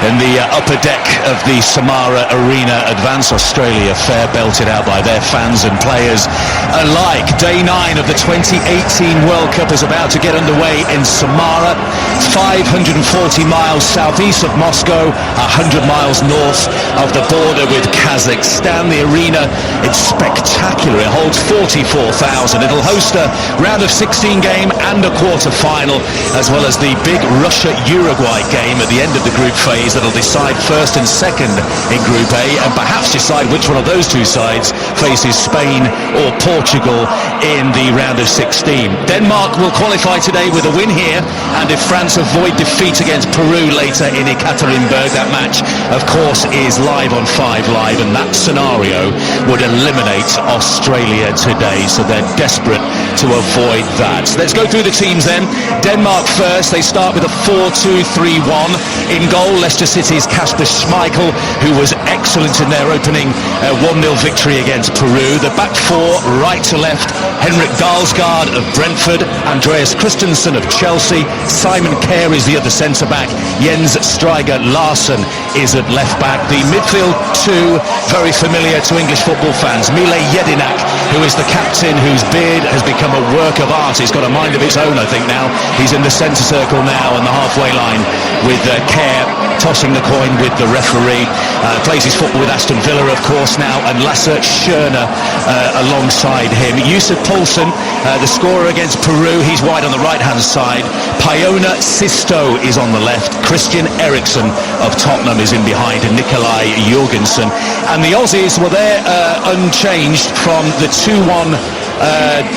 in the upper deck of the Samara Arena. Advance Australia, fair belted out by their fans and players alike. Day 9 of the 2018 World Cup is about to get underway in Samara, 540 miles southeast of Moscow, 100 miles north of the border with Kazakhstan. The arena, it's spectacular. It holds 44,000. It'll host a round of 16 game and a quarter-final, as well as the big Russia-Uruguay game at the end of the group phase that'll decide first and second in Group A, and perhaps decide which one of those two sides faces Spain or Portugal in the round of 16. Denmark will qualify today with a win here, and if France avoid defeat against Peru later in Ekaterinburg, that match, of course, is live on 5 Live, and that scenario would eliminate Australia today, so they're desperate to avoid that. Let's go through the teams then. Denmark first. They start with a 4-2-3-1. In goal, Leicester City's Kasper Schmeichel, who was excellent in their opening 1-0 victory against Peru. The back four, right to left, Henrik Dalsgaard of Brentford, Andreas Christensen of Chelsea, Simon Kjær is the other centre-back, Jens Stryger Larsen is at left-back. The midfield two, very familiar to English football fans. Mile Jedinak, who is the captain, whose beard has become a work of art. He's got a mind of its own, I think, now. He's in the centre circle now on the halfway line with Kjær tossing the coin with the referee. Plays his football with Aston Villa, of course, now, and Lasse Schöne alongside him. Yusuf Poulsen, the scorer against Peru, he's wide on the right-hand side. Piona Sisto is on the left. Christian Eriksen of Tottenham is in behind, and Nikolai Jorgensen. And the Aussies were there unchanged from the 2-1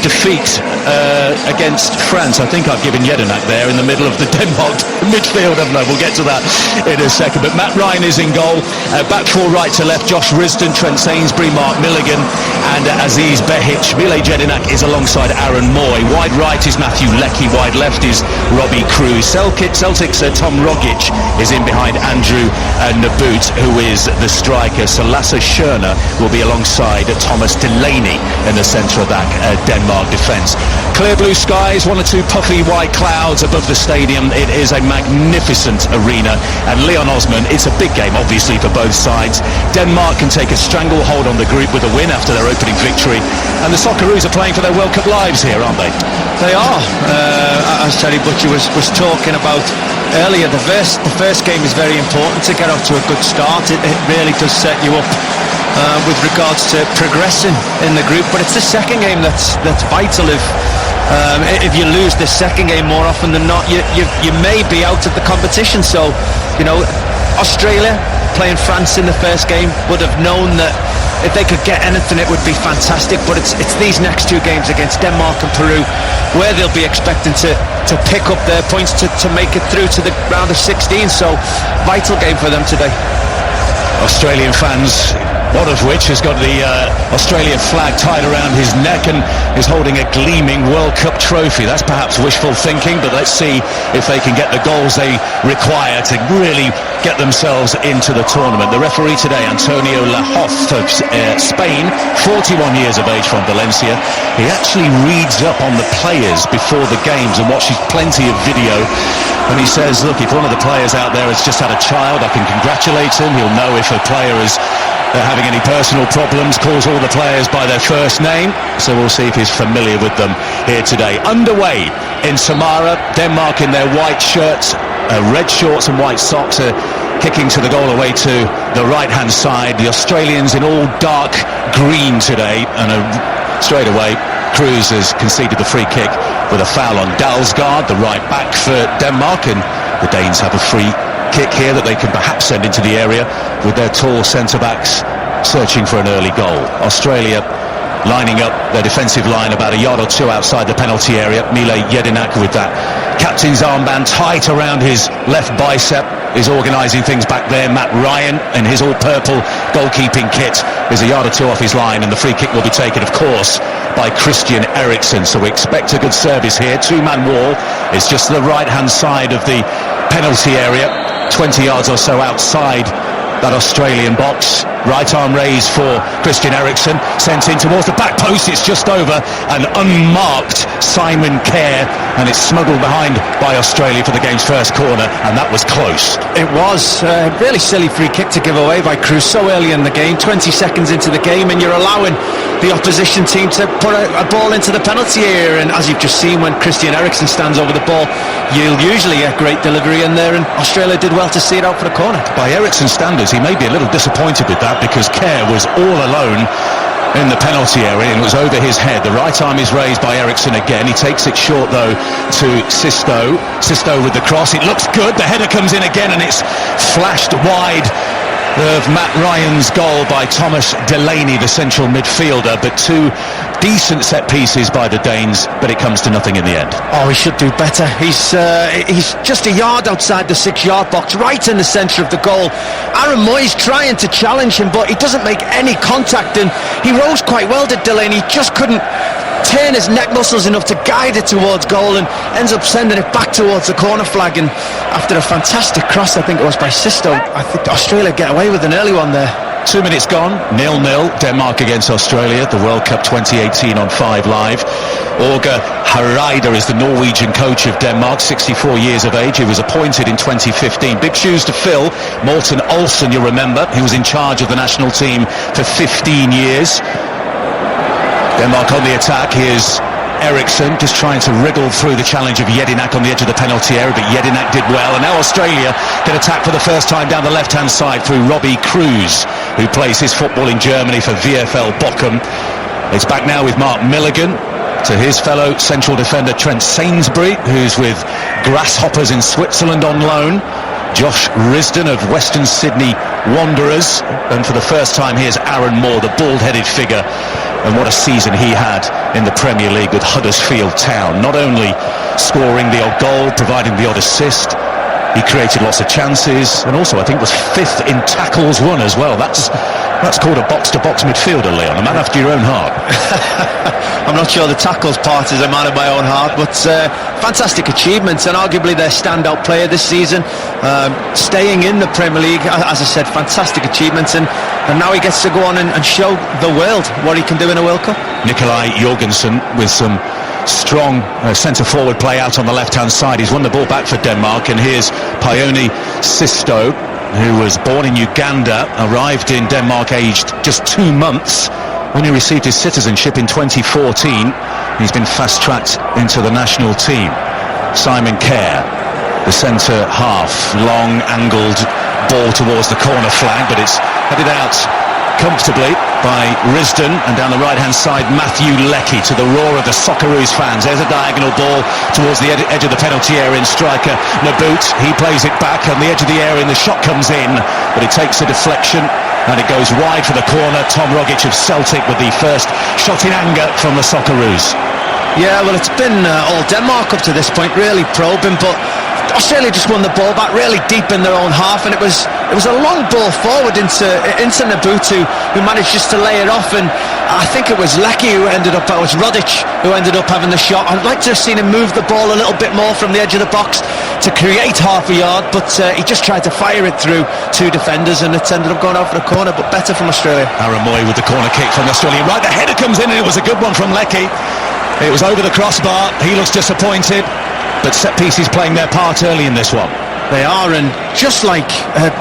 defeat against France. I think I've given Jedinak there in the middle of the Denmark midfield, haven't I? We'll get to that in a second. But Matt Ryan is in goal. Back four, right to left, Josh Risdon, Trent Sainsbury, Mark Milligan, and Aziz Behic. Mile Jedinak is alongside Aaron Moy. Wide right is Matthew Leckie. Wide left is Robbie Kruse. Celtic's Tom Rogic is in behind Andrew Nabbout, who is the striker. So Lasse Schöne will be alongside Thomas Delaney in the centre of that Denmark defence. Clear blue skies, one or two puffy white clouds above the stadium. It is a magnificent arena, and Leon Osman, it's a big game obviously for both sides. Denmark can take a stranglehold on the group with a win after their opening victory, and the Socceroos are playing for their World Cup lives here, aren't they? They are, as Terry Butcher was talking about earlier. The first game is very important to get off to a good start. It really does set you up with regards to progressing in the group, but it's the second game that's vital. If you lose the second game more often than not, you may be out of the competition. So, you know, Australia playing France in the first game would have known that if they could get anything, it would be fantastic. But it's these next two games against Denmark and Peru where they'll be expecting to pick up their points to make it through to the round of 16. So, vital game for them today. Australian fans, one of which has got the Australian flag tied around his neck and is holding a gleaming World Cup trophy. That's perhaps wishful thinking, but let's see if they can get the goals they require to really get themselves into the tournament. The referee today, Antonio Lahoff of Spain, 41 years of age, from Valencia. He actually reads up on the players before the games and watches plenty of video. And he says, look, if one of the players out there has just had a child, I can congratulate him. He'll know if a player is having any personal problems, calls all the players by their first name. So we'll see if he's familiar with them here today. Underway in Samara, Denmark in their white shirts, red shorts and white socks, kicking to the goal away to the right-hand side. The Australians in all dark green today, and straight away Kruse has conceded the free kick with a foul on Dalsgaard, the right back for Denmark, and the Danes have a free kick here that they can perhaps send into the area with their tall centre-backs searching for an early goal. Australia lining up their defensive line about a yard or two outside the penalty area. Mile Jedinak, with that captain's armband tight around his left bicep, is organising things back there. Matt Ryan in his all-purple goalkeeping kit is a yard or two off his line, and the free kick will be taken, of course, by Christian Eriksen. So we expect a good service here. Two-man wall is just to the right-hand side of the penalty area, 20 yards or so outside that Australian box. Right arm raised for Christian Eriksen, sent in towards the back post. It's just over an unmarked Simon Kerr, and it's smuggled behind by Australia for the game's first corner, and that was close. It was a really silly free kick to give away by Cruz so early in the game, 20 seconds into the game, and you're allowing the opposition team to put a ball into the penalty area. And as you've just seen, when Christian Eriksen stands over the ball, you'll usually get great delivery in there, and Australia did well to see it out for the corner. By Eriksen's standards, he may be a little disappointed with that, because Kerr was all alone in the penalty area and it was over his head. The right arm is raised by Eriksen again. He takes it short though to Sisto with the cross. It looks good. The header comes in again and it's flashed wide of Matt Ryan's goal by Thomas Delaney, the central midfielder. But two decent set pieces by the Danes, but it comes to nothing in the end. Oh, he should do better. He's just a yard outside the 6-yard box, right in the centre of the goal. Aaron Moyes trying to challenge him, but he doesn't make any contact, and he rose quite well, did Delaney. He just couldn't turn his neck muscles enough to guide it towards goal, and ends up sending it back towards the corner flag. And after a fantastic cross, I think it was by Sisto, I think Australia get away with an early one there. 2 minutes gone, 0-0, Denmark against Australia, the World Cup 2018 on 5 Live. Åge Hareide is the Norwegian coach of Denmark, 64 years of age. He was appointed in 2015. Big shoes to fill. Morten Olsen, you'll remember, he was in charge of the national team for 15 years. Denmark on the attack. Here's Eriksen just trying to wriggle through the challenge of Jedinak on the edge of the penalty area, but Jedinak did well. And now Australia can attack for the first time down the left-hand side through Robbie Cruz, who plays his football in Germany for VfL Bochum. It's back now with Mark Milligan to his fellow central defender Trent Sainsbury, who's with Grasshoppers in Switzerland on loan. Josh Risdon of Western Sydney Wanderers, and for the first time here's Aaron Moore, the bald-headed figure, and what a season he had in the Premier League with Huddersfield Town. Not only scoring the odd goal, providing the odd assist, he created lots of chances, and also I think was 5th in tackles won as well. That's called a box-to-box midfielder, Leon, a man after your own heart. I'm not sure the tackles part is a man of my own heart, but fantastic achievements, and arguably their standout player this season, staying in the Premier League. As I said, fantastic achievements, and now he gets to go on and show the world what he can do in a World Cup. Nikolai Jorgensen with some strong centre-forward play out on the left-hand side. He's won the ball back for Denmark, and here's Pione Sisto, who was born in Uganda, arrived in Denmark aged just 2 months when he received his citizenship in 2014. He's been fast-tracked into the national team. Simon Kerr, the centre half, long angled ball towards the corner flag, but it's headed out comfortably by Risdon, and down the right-hand side Matthew Leckie, to the roar of the Socceroos fans. There's a diagonal ball towards the edge of the penalty area, and striker Naboot, he plays it back on the edge of the area, and the shot comes in, but it takes a deflection and it goes wide for the corner. Tom Rogic of Celtic with the first shot in anger from the Socceroos. Yeah, well, it's been all Denmark up to this point, really probing, but Australia just won the ball back really deep in their own half, and it was a long ball forward into Naboot, who managed just to lay it off, and I think it was Leckie who ended up, it was Rodic who ended up having the shot. I'd like to have seen him move the ball a little bit more from the edge of the box to create half a yard, but he just tried to fire it through 2 defenders, and it ended up going out for the corner, but better from Australia. Aaron Moy with the corner kick from Australia. Right, the header comes in, and it was a good one from Leckie. It was over the crossbar. He looks disappointed, but set pieces playing their part early in this one. They are, and just like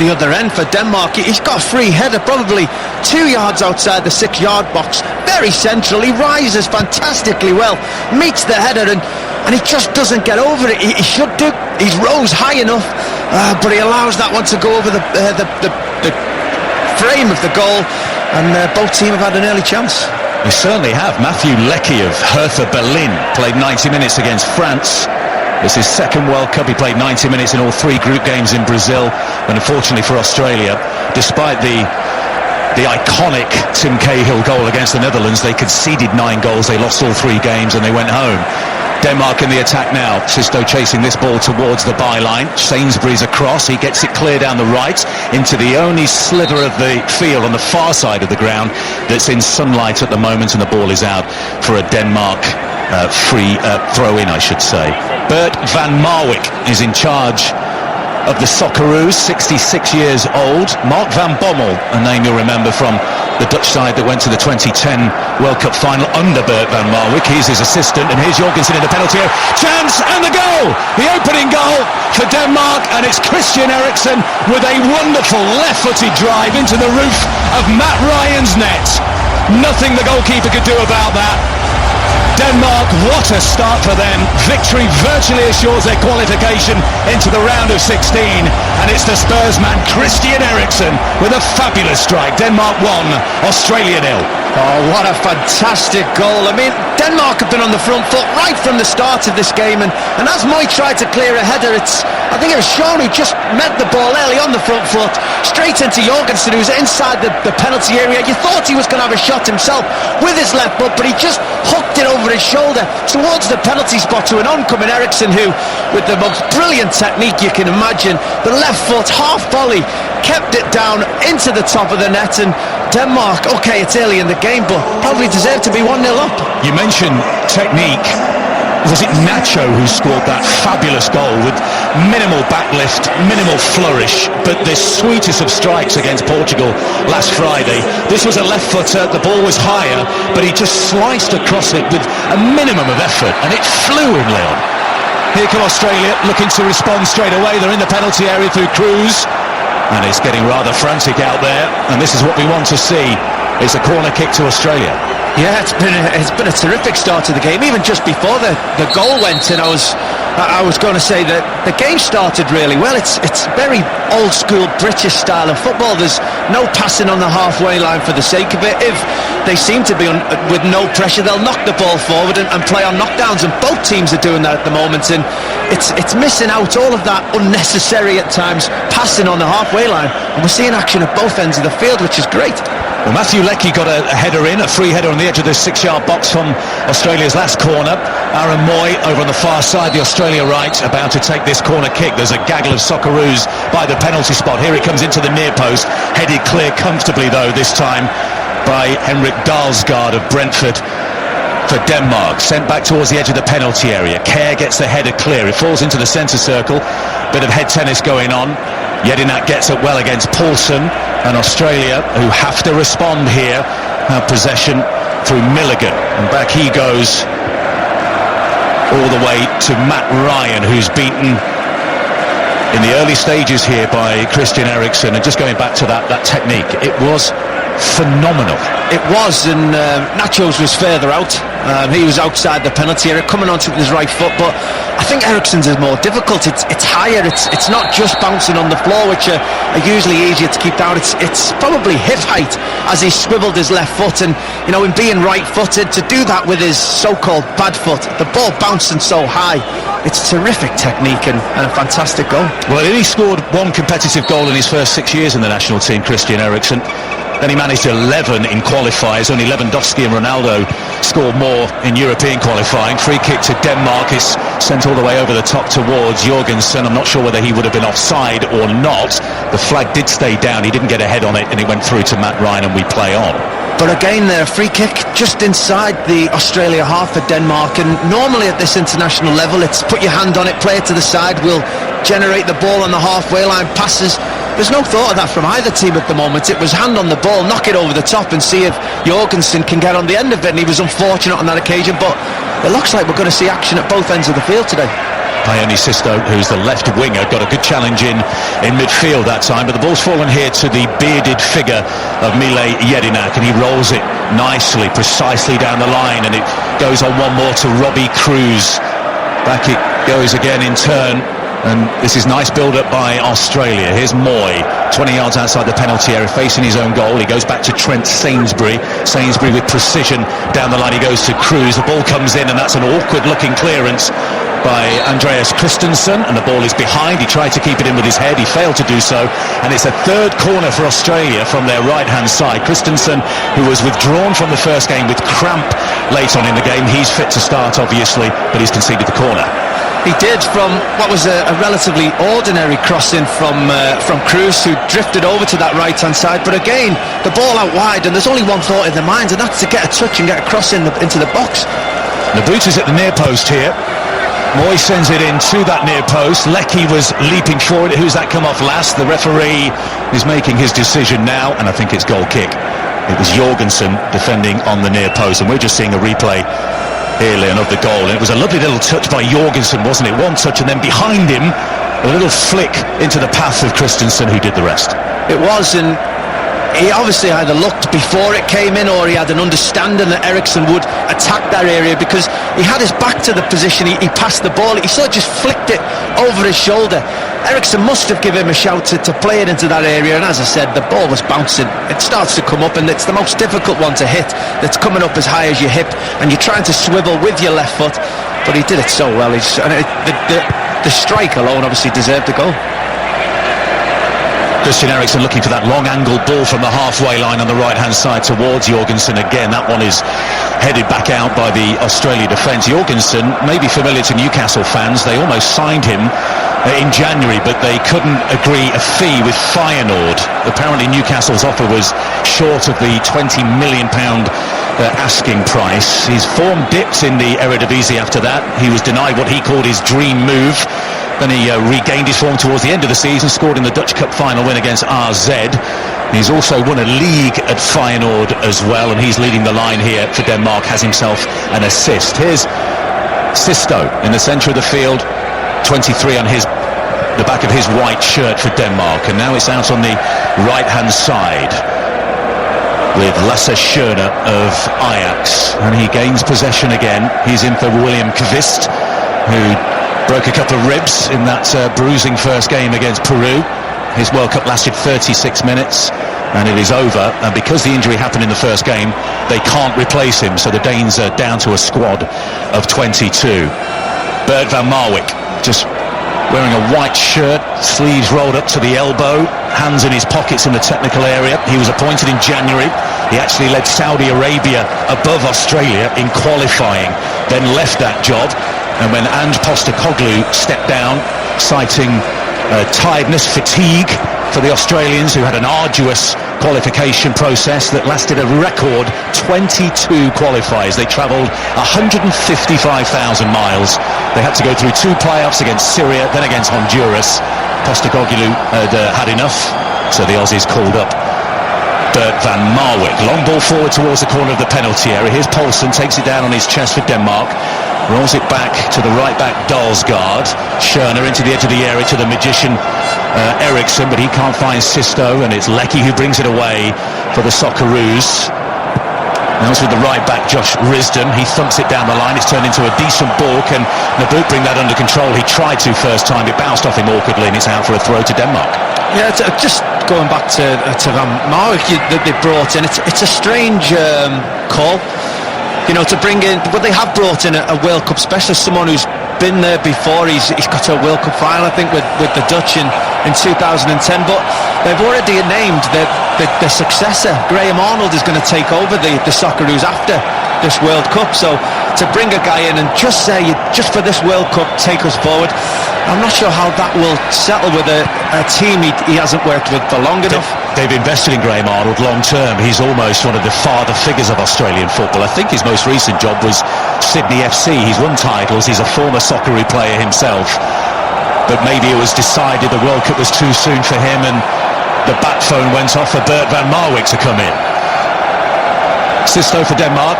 the other end for Denmark, he's got a free header probably 2 yards outside the 6-yard box, very central. He rises fantastically well, meets the header, and he just doesn't get over it. He should do. He's rose high enough, but he allows that one to go over the frame of the goal, and both teams have had an early chance. We certainly have. Matthew Leckie of Hertha Berlin played 90 minutes against France. It's his second World Cup. He played 90 minutes in all 3 group games in Brazil, and unfortunately for Australia, despite the iconic Tim Cahill goal against the Netherlands, they conceded 9 goals, they lost all 3 games, and they went home. Denmark in the attack now. Sisto chasing this ball towards the byline. Sainsbury's across. He gets it clear down the right into the only sliver of the field on the far side of the ground that's in sunlight at the moment, and the ball is out for a Denmark free throw-in, I should say. Bert van Marwijk is in charge of the Socceroos, 66 years old. Mark van Bommel, a name you'll remember from the Dutch side that went to the 2010 World Cup final under Bert van Marwijk. He's his assistant, and here's Jorgensen in the penalty area. Chance, and the goal! The opening goal for Denmark, and it's Christian Eriksen with a wonderful left-footed drive into the roof of Matt Ryan's net. Nothing the goalkeeper could do about that. Denmark, what a start for them. Victory virtually assures their qualification into the round of 16, and it's the Spurs man Christian Eriksen with a fabulous strike. Denmark 1, Australia 0. Oh, what a fantastic goal. I mean, Denmark have been on the front foot right from the start of this game, and as Moy tried to clear a header, I think it was Sean who just met the ball early on the front foot, straight into Jorgensen, who's inside the penalty area. You thought he was going to have a shot himself with his left foot, but he just hooked it over his shoulder towards the penalty spot to an oncoming Eriksen, who, with the most brilliant technique you can imagine, the left foot half volley, kept it down into the top of the net, and Denmark, okay, it's early in the game, but probably deserved to be 1-0 up. You mentioned technique. Was it Nacho who scored that fabulous goal with minimal backlift, minimal flourish, but the sweetest of strikes against Portugal last Friday? This was a left footer, the ball was higher, but he just sliced across it with a minimum of effort, and it flew in, Leon. Here come Australia, looking to respond straight away. They're in the penalty area through Cruz, and it's getting rather frantic out there, and this is what we want to see. It's a corner kick to Australia. Yeah, it's been a terrific start to the game. Even just before the goal went in, I was going to say that the game started really well. It's very old school British style of football. There's no passing on the halfway line for the sake of it. If they seem to be with no pressure, they'll knock the ball forward and play on knockdowns, and both teams are doing that at the moment, and it's missing out all of that unnecessary at times passing on the halfway line, and we're seeing action at both ends of the field, which is great. Well, Matthew Leckie got a header in, a free header on the edge of the 6-yard box from Australia's last corner. Aaron Moy over on the far side, the Australia right, about to take this corner kick. There's a gaggle of Socceroos by the penalty spot. Here he comes into the near post, headed clear comfortably though this time by Henrik Dalsgaard of Brentford for Denmark. Sent back towards the edge of the penalty area. Kerr gets the header clear. It falls into the centre circle. Bit of head tennis going on. Yedinak gets it well against Paulson, and Australia, who have to respond here, have possession through Milligan, and back he goes all the way to Matt Ryan, who's beaten in the early stages here by Christian Eriksen. And just going back to that technique, it was phenomenal. It was, and Nacho's was further out. He was outside the penalty area, coming onto his right foot, but I think Eriksen's is more difficult. It's higher. It's not just bouncing on the floor, which are usually easier to keep down. It's probably hip height as he swiveled his left foot, and in being right-footed, to do that with his so-called bad foot, the ball bouncing so high. It's terrific technique and a fantastic goal. Well, he scored one competitive goal in his first 6 years in the national team, Christian Eriksen. Then he managed 11 in qualifiers. Only Lewandowski and Ronaldo scored more in European qualifying. Free kick to Denmark is sent all the way over the top towards Jorgensen. I'm not sure whether he would have been offside or not. The flag did stay down. He didn't get a head on it, and it went through to Matt Ryan, and we play on. But again there, free kick just inside the Australia half for Denmark, and normally at this international level it's put your hand on it, play it to the side, we'll generate the ball on the halfway line, passes. There's no thought of that from either team at the moment. It was hand on the ball, knock it over the top and see if Jorgensen can get on the end of it, and he was unfortunate on that occasion, but it looks like we're going to see action at both ends of the field today. Ione Sisto, who's the left winger, got a good challenge in midfield that time, but the ball's fallen here to the bearded figure of Mile Jedinak, and he rolls it nicely, precisely down the line, and it goes on one more to Robbie Cruz. Back it goes again in turn, and this is nice build-up by Australia. Here's Moy, 20 yards outside the penalty area, facing his own goal. He goes back to Trent Sainsbury. Sainsbury with precision down the line. He goes to Cruz. The ball comes in, and that's an awkward-looking clearance by Andreas Christensen, and the ball is behind. He tried to keep it in with his head. He failed to do so, and it's a third corner for Australia from their right-hand side. Christensen, who was withdrawn from the first game with cramp late on in the game, he's fit to start, obviously, but he's conceded the corner. He did, from what was a relatively ordinary crossing from Cruz, who drifted over to that right-hand side. But again, the ball out wide, and there's only one thought in their minds, and that's to get a touch and get a cross into the box. The boot is at the near post here. Moy sends it in to that near post. Leckie was leaping forward. Who's that come off last? The referee is making his decision now, and I think it's goal kick. It was Jorgensen defending on the near post, and we're just seeing a replay here, Leon, of the goal. And it was a lovely little touch by Jorgensen, wasn't it? One touch, and then behind him, a little flick into the path of Christensen, who did the rest. It was, and he obviously either looked before it came in, or he had an understanding that Eriksson would attack that area, because he had his back to the position. He passed the ball, he sort of just flicked it over his shoulder. Eriksson must have given him a shout to play it into that area, and as I said, the ball was bouncing. It starts to come up, and it's the most difficult one to hit, that's coming up as high as your hip, and you're trying to swivel with your left foot, but he did it so well. The strike alone obviously deserved the goal. Christian Eriksen looking for that long angled ball from the halfway line on the right hand side towards Jorgensen. Again, that one is headed back out by the Australia defence. Jorgensen may be familiar to Newcastle fans. They almost signed him in January, but they couldn't agree a fee with Feyenoord. Apparently Newcastle's offer was short of the £20 million asking price. His form dipped in the Eredivisie after that. He was denied what he called his dream move. Then he regained his form towards the end of the season, scored in the Dutch Cup final win against RZ. He's also won a league at Feyenoord as well, and he's leading the line here for Denmark, has himself an assist. Here's Sisto in the centre of the field, 23 on the back of his white shirt for Denmark, and now it's out on the right-hand side with Lasse Schöne of Ajax, and he gains possession again. He's in for William Kvist, who broke a couple of ribs in that bruising first game against Peru. His World Cup lasted 36 minutes and it is over, and because the injury happened in the first game, they can't replace him, so the Danes are down to a squad of 22. Bert van Marwijk just wearing a white shirt, sleeves rolled up to the elbow, hands in his pockets in the technical area. He was appointed in January. He actually led Saudi Arabia above Australia in qualifying, then left that job. And when Ange Postecoglou stepped down, citing tiredness, fatigue for the Australians, who had an arduous qualification process that lasted a record 22 qualifiers. They travelled 155,000 miles. They had to go through 2 playoffs against Syria, then against Honduras. Postecoglou had enough, so the Aussies called up Bert van Marwijk. Long ball forward towards the corner of the penalty area. Here's Poulsen, takes it down on his chest for Denmark. Rolls it back to the right-back Dalsgaard. Schöne into the edge of the area to the magician Eriksson, but he can't find Sisto, and it's Leckie who brings it away for the Socceroos. Now it's with the right-back Josh Risdon. He thumps it down the line. It's turned into a decent ball. Can Nabuk bring that under control? He tried to first time. It bounced off him awkwardly, and it's out for a throw to Denmark. Yeah, just going back to Van Marwijk that they brought in. It's a strange call, you know, to bring in, but they have brought in a World Cup specialist, someone who's been there before. He's got to a World Cup final, I think, with the Dutch in 2010, but they've already named the successor. Graham Arnold is going to take over the Socceroos after this World Cup, so to bring a guy in and just say, just for this World Cup, take us forward, I'm not sure how that will settle with a team he hasn't worked with for long enough. They've invested in Graham Arnold long term. He's almost one of the father figures of Australian football. I think his most recent job was Sydney FC. He's won titles. He's a former Socceroo player himself. But maybe it was decided the World Cup was too soon for him, and the bat phone went off for Bert van Marwijk to come in. Sisto for Denmark.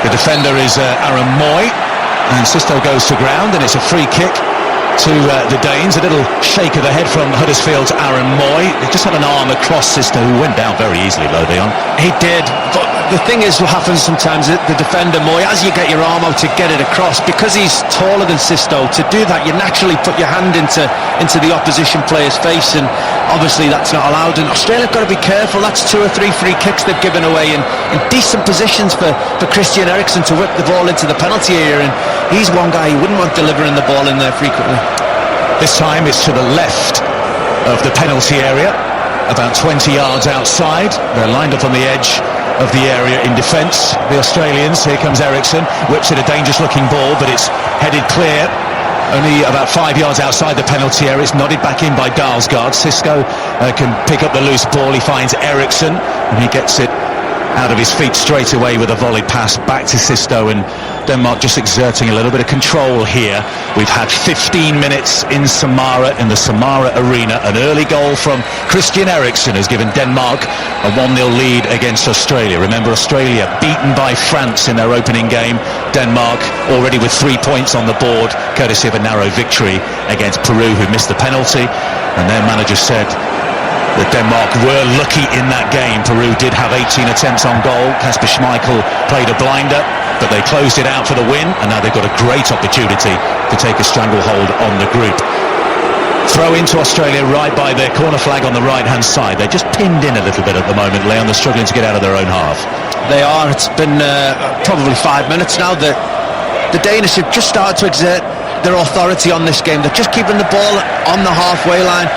The defender is Aaron Moy, and Sisto goes to ground, and it's a free kick to the Danes. A little shake of the head from Huddersfield's Aaron Moy. He just had an arm across Sisto, who went down very easily, Leon. He did, but the thing is, what happens sometimes, the defender Moy, as you get your arm out to get it across, because he's taller than Sisto, to do that you naturally put your hand into the opposition player's face, and obviously that's not allowed, and Australia have got to be careful. That's 2 or 3 free kicks they've given away in decent positions for Christian Eriksen to whip the ball into the penalty area, and he's one guy who wouldn't want delivering the ball in there frequently. This time it's to the left of the penalty area, about 20 yards outside. They're lined up on the edge of the area in defence, the Australians. Here comes Eriksson, whips it, a dangerous looking ball, but it's headed clear. Only about 5 yards outside the penalty area. It's nodded back in by Dalsgaard. Sisto can pick up the loose ball. He finds Eriksson, and he gets it out of his feet straight away with a volley pass back to Sisto, and Denmark just exerting a little bit of control here. We've had 15 minutes in Samara, in the Samara Arena. An early goal from Christian Eriksen has given Denmark a 1-0 lead against Australia. Remember, Australia beaten by France in their opening game. Denmark already with 3 points on the board, courtesy of a narrow victory against Peru, who missed the penalty. And their manager said that Denmark were lucky in that game. Peru did have 18 attempts on goal. Kasper Schmeichel played a blinder, but they closed it out for the win, and now they've got a great opportunity to take a stranglehold on the group. Throw into Australia right by their corner flag on the right-hand side. They're just pinned in a little bit at the moment, Leon. They're struggling to get out of their own half. They are. It's been probably 5 minutes now that the Danish have just started to exert their authority on this game. They're just keeping the ball on the halfway line,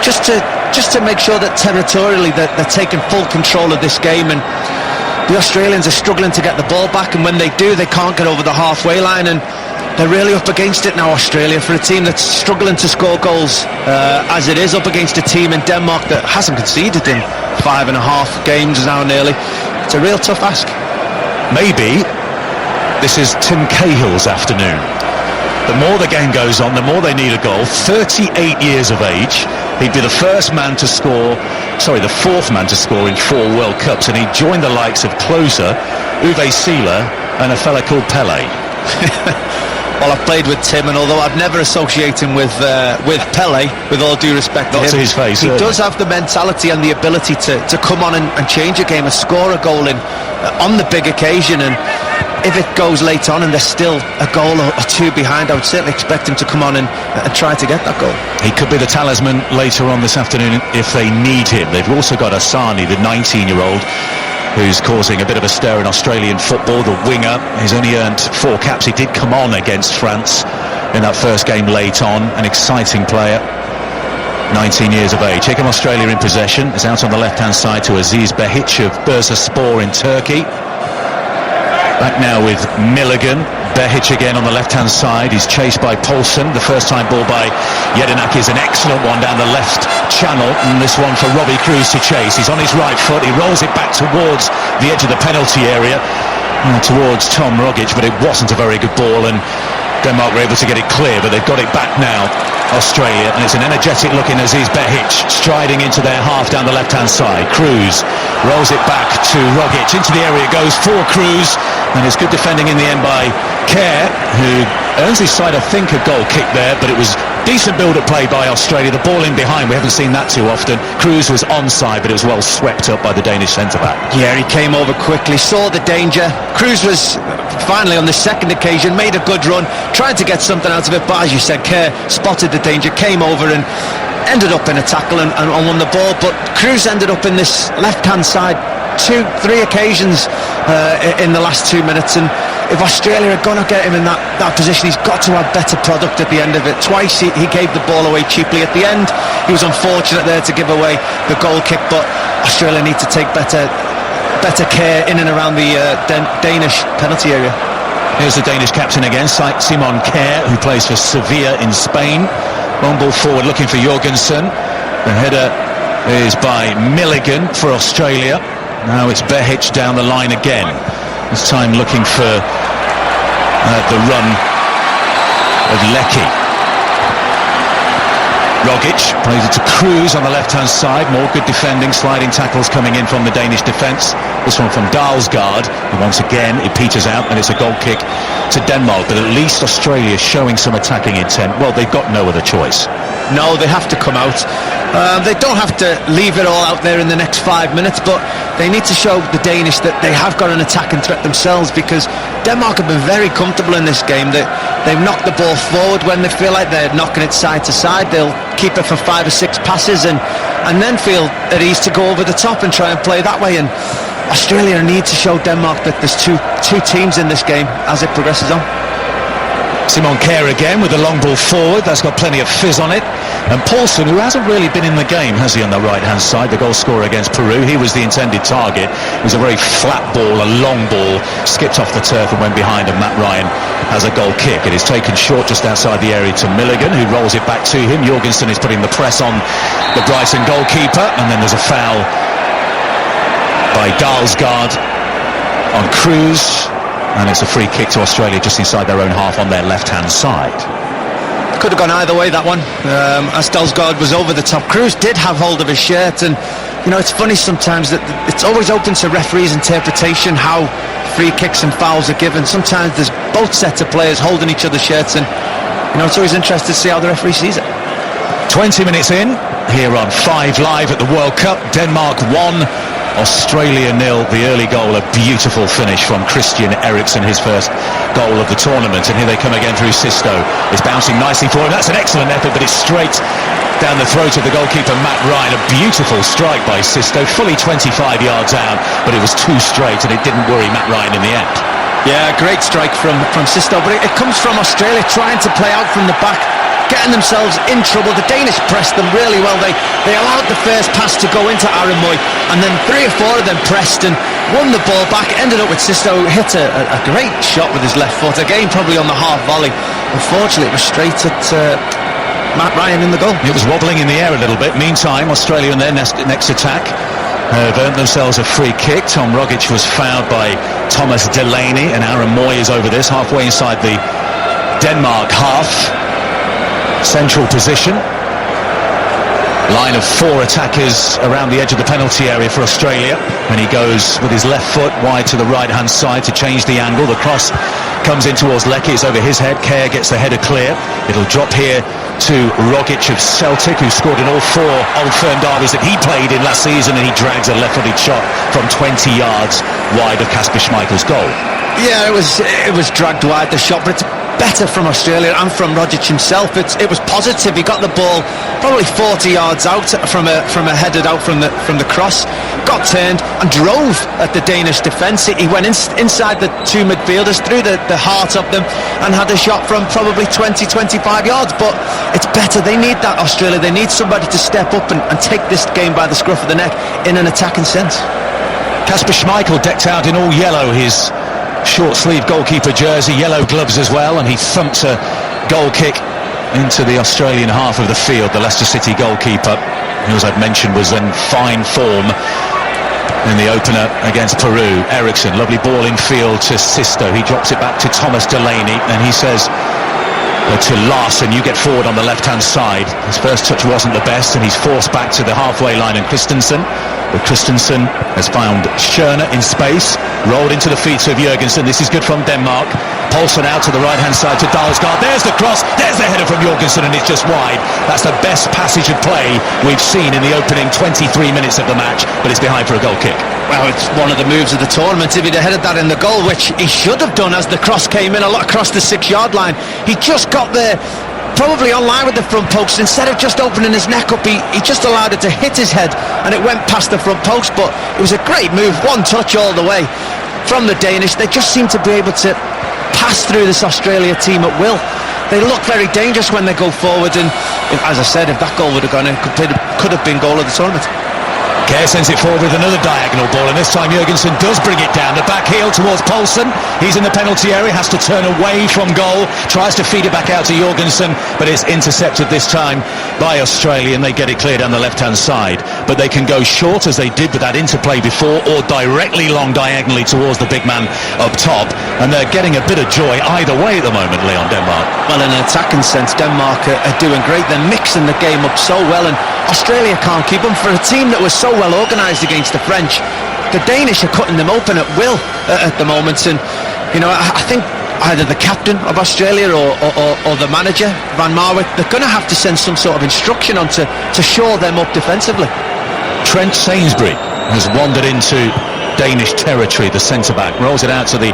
just to make sure that territorially they're taking full control of this game. And the Australians are struggling to get the ball back, and when they do, they can't get over the halfway line, and they're really up against it now, Australia, for a team that's struggling to score goals as it is, up against a team in Denmark that hasn't conceded in 5.5 games now nearly. It's a real tough ask. Maybe this is Tim Cahill's afternoon. The more the game goes on, the more they need a goal. 38 years of age. He'd be the fourth man to score in 4 World Cups, and he joined the likes of Klose, Uwe Seeler, and a fella called Pele. Well, I've played with Tim, and although I've never associated him with Pele, with all due respect to him, to his face, he does have the mentality and the ability to come on and change a game and score a goal on the big occasion. And if it goes late on and there's still a goal or two behind, I would certainly expect him to come on and try to get that goal. He could be the talisman later on this afternoon if they need him. They've also got Asani, the 19-year-old, who's causing a bit of a stir in Australian football. The winger, he's only earned 4 caps. He did come on against France in that first game late on. An exciting player, 19 years of age. Here come Australia in possession. It's out on the left-hand side to Aziz Behic of Bursaspor in Turkey. Back now with Milligan. Behic again on the left-hand side. He's chased by Poulsen. The first-time ball by Jedinak is an excellent one down the left channel, and this one for Robbie Cruz to chase. He's on his right foot. He rolls it back towards the edge of the penalty area, towards Tom Rogic, but it wasn't a very good ball, and Denmark were able to get it clear, but they've got it back now, Australia, and it's an energetic looking Aziz Behic striding into their half down the left-hand side. Cruz rolls it back to Rogic. Into the area it goes for Cruz, and it's good defending in the end by Kerr, who earns his side, I think, a goal kick there, but it was decent build-up play by Australia. The ball in behind, we haven't seen that too often. Cruz was onside, but it was well swept up by the Danish centre-back. Yeah, he came over quickly, saw the danger. Cruz was finally, on the second occasion, made a good run, tried to get something out of it, but as you said, Kerr spotted the danger, came over and ended up in a tackle and won the ball. But Cruz ended up in this left-hand side 2-3 occasions in the last 2 minutes, and if Australia are going to get him in that position, he's got to have better product at the end of it. Twice he gave the ball away cheaply at the end. He was unfortunate there to give away the goal kick, but Australia need to take better care in and around the Danish penalty area. Here's the Danish captain again, Simon Kjær, who plays for Sevilla in Spain. Long ball forward looking for Jorgensen. The header is by Milligan for Australia. Now it's Behic down the line again. This time looking for the run of Leckie. Rogic plays it to Cruz on the left-hand side. More good defending, sliding tackles coming in from the Danish defence. This one from Dalsgaard, and once again it peters out, and it's a goal kick to Denmark. But at least Australia showing some attacking intent. Well, they've got no other choice. No, they have to come out. They don't have to leave it all out there in the next 5 minutes, but they need to show the Danish that they have got an attacking threat themselves, because Denmark have been very comfortable in this game. They've knocked the ball forward when they feel like they're knocking it side to side. They'll keep it for 5 or 6 passes and then feel at ease to go over the top and try and play that way. And Australia need to show Denmark that there's two teams in this game as it progresses on. Simon Kjær again with the long ball forward. That's got plenty of fizz on it. And Poulsen, who hasn't really been in the game, has he, on the right-hand side, the goal scorer against Peru. He was the intended target. It was a very flat ball, a long ball, skipped off the turf and went behind, and Matt Ryan has a goal kick. It is taken short just outside the area to Milligan, who rolls it back to him. Jorgensen is putting the press on the Brighton goalkeeper, and then there's a foul by Dalsgaard on Cruz. And it's a free kick to Australia just inside their own half on their left-hand side. Could have gone either way, that one. As Dalsgaard was over the top, Cruz did have hold of his shirt, and you know, it's funny sometimes that it's always open to referees' interpretation how free kicks and fouls are given. Sometimes there's both sets of players holding each other's shirts, and you know, it's always interesting to see how the referee sees it. 20 minutes in, here on 5 Live at the World Cup. Denmark 1, Australia 0. The early goal, a beautiful finish from Christian Eriksen, his first goal of the tournament. And here they come again through Sisto. It's bouncing nicely for him. That's an excellent effort, but it's straight down the throat of the goalkeeper, Matt Ryan. A beautiful strike by Sisto, fully 25 yards out, but it was too straight and it didn't worry Matt Ryan in the end. Yeah, great strike from Sisto, but it comes from Australia trying to play out from the back, getting themselves in trouble. The Danish pressed them really well. They allowed the first pass to go into Aaron Moy, and then 3 or 4 of them pressed and won the ball back. Ended up with Sisto hit a great shot with his left foot, again probably on the half volley. Unfortunately, it was straight at Matt Ryan in the goal. It was wobbling in the air a little bit. Meantime, Australia in their next attack have earned themselves a free kick. Tom Rogic was fouled by Thomas Delaney, and Aaron Moy is over this, halfway inside the Denmark half. Central position. Line of 4 attackers around the edge of the penalty area for Australia, and he goes with his left foot wide to the right hand side to change the angle. The cross comes in towards Leckie. It's over his head. Kerr gets the header clear. It'll drop here to Rogic of Celtic, who scored in all 4 Old Firm derbies that he played in last season, and he drags a left-footed shot from 20 yards wide of Kasper Schmeichel's goal. Yeah, it was dragged wide, the shot, but it's better from Australia and from Rogic himself. It was positive. He got the ball probably 40 yards out from a headed out from the cross, got turned and drove at the Danish defence. He went inside the 2 midfielders, through the heart of them, and had a shot from probably 20-25 yards. But it's better. They need that, Australia. They need somebody to step up and take this game by the scruff of the neck in an attacking sense. Kasper Schmeichel decked out in all yellow, his short-sleeve goalkeeper jersey, yellow gloves as well, and he thumped a goal kick into the Australian half of the field. The Leicester City goalkeeper, who, as I've mentioned, was in fine form in the opener against Peru. Eriksen, lovely ball in field to Sisto. He drops it back to Thomas Delaney, and he says to Larson, you get forward on the left-hand side. His first touch wasn't the best, and he's forced back to the halfway line, and Christensen. But Christensen has found Schöne in space, rolled into the feet of Jørgensen. This is good from Denmark. Poulsen out to the right-hand side to Dalsgaard. There's the cross, there's the header from Jørgensen, and it's just wide. That's the best passage of play we've seen in the opening 23 minutes of the match, but it's behind for a goal kick. Well, it's one of the moves of the tournament. If he'd headed that in the goal, which he should have done as the cross came in a lot across the 6-yard line, he just got there probably on line with the front post. Instead of just opening his neck up, he just allowed it to hit his head, and it went past the front post. But it was a great move, one touch all the way from the Danish. They just seem to be able to pass through this Australia team at will. They look very dangerous when they go forward, and as I said, if that goal would have gone in, could have been goal of the tournament. Kerr sends it forward with another diagonal ball, and this time Jørgensen does bring it down the back heel towards Poulsen. He's in the penalty area, has to turn away from goal, tries to feed it back out to Jørgensen, but it's intercepted this time by Australia, and they get it clear down the left-hand side. But they can go short, as they did with that interplay before, or directly long diagonally towards the big man up top, and they're getting a bit of joy either way at the moment, Leon, Denmark. Well, in an attacking sense, Denmark are doing great. They're mixing the game up so well, and Australia can't keep them. For a team that was so well organised against the French, the Danish are cutting them open at will at the moment. And you know, I think either the captain of Australia or the manager, Van Marwijk, they're going to have to send some sort of instruction on to shore them up defensively. Trent Sainsbury has wandered into Danish territory, the centre-back, rolls it out to the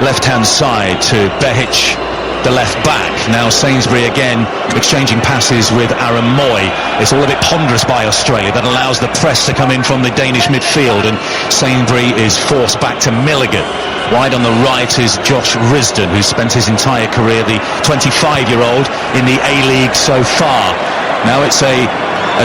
left-hand side to Behic, the left back. Now Sainsbury again exchanging passes with Aaron Moy. It's all a bit ponderous by Australia. That allows the press to come in from the Danish midfield, and Sainsbury is forced back to Milligan. Wide on the right is Josh Risdon, who spent his entire career, the 25-year-old, in the A-League so far. Now it's a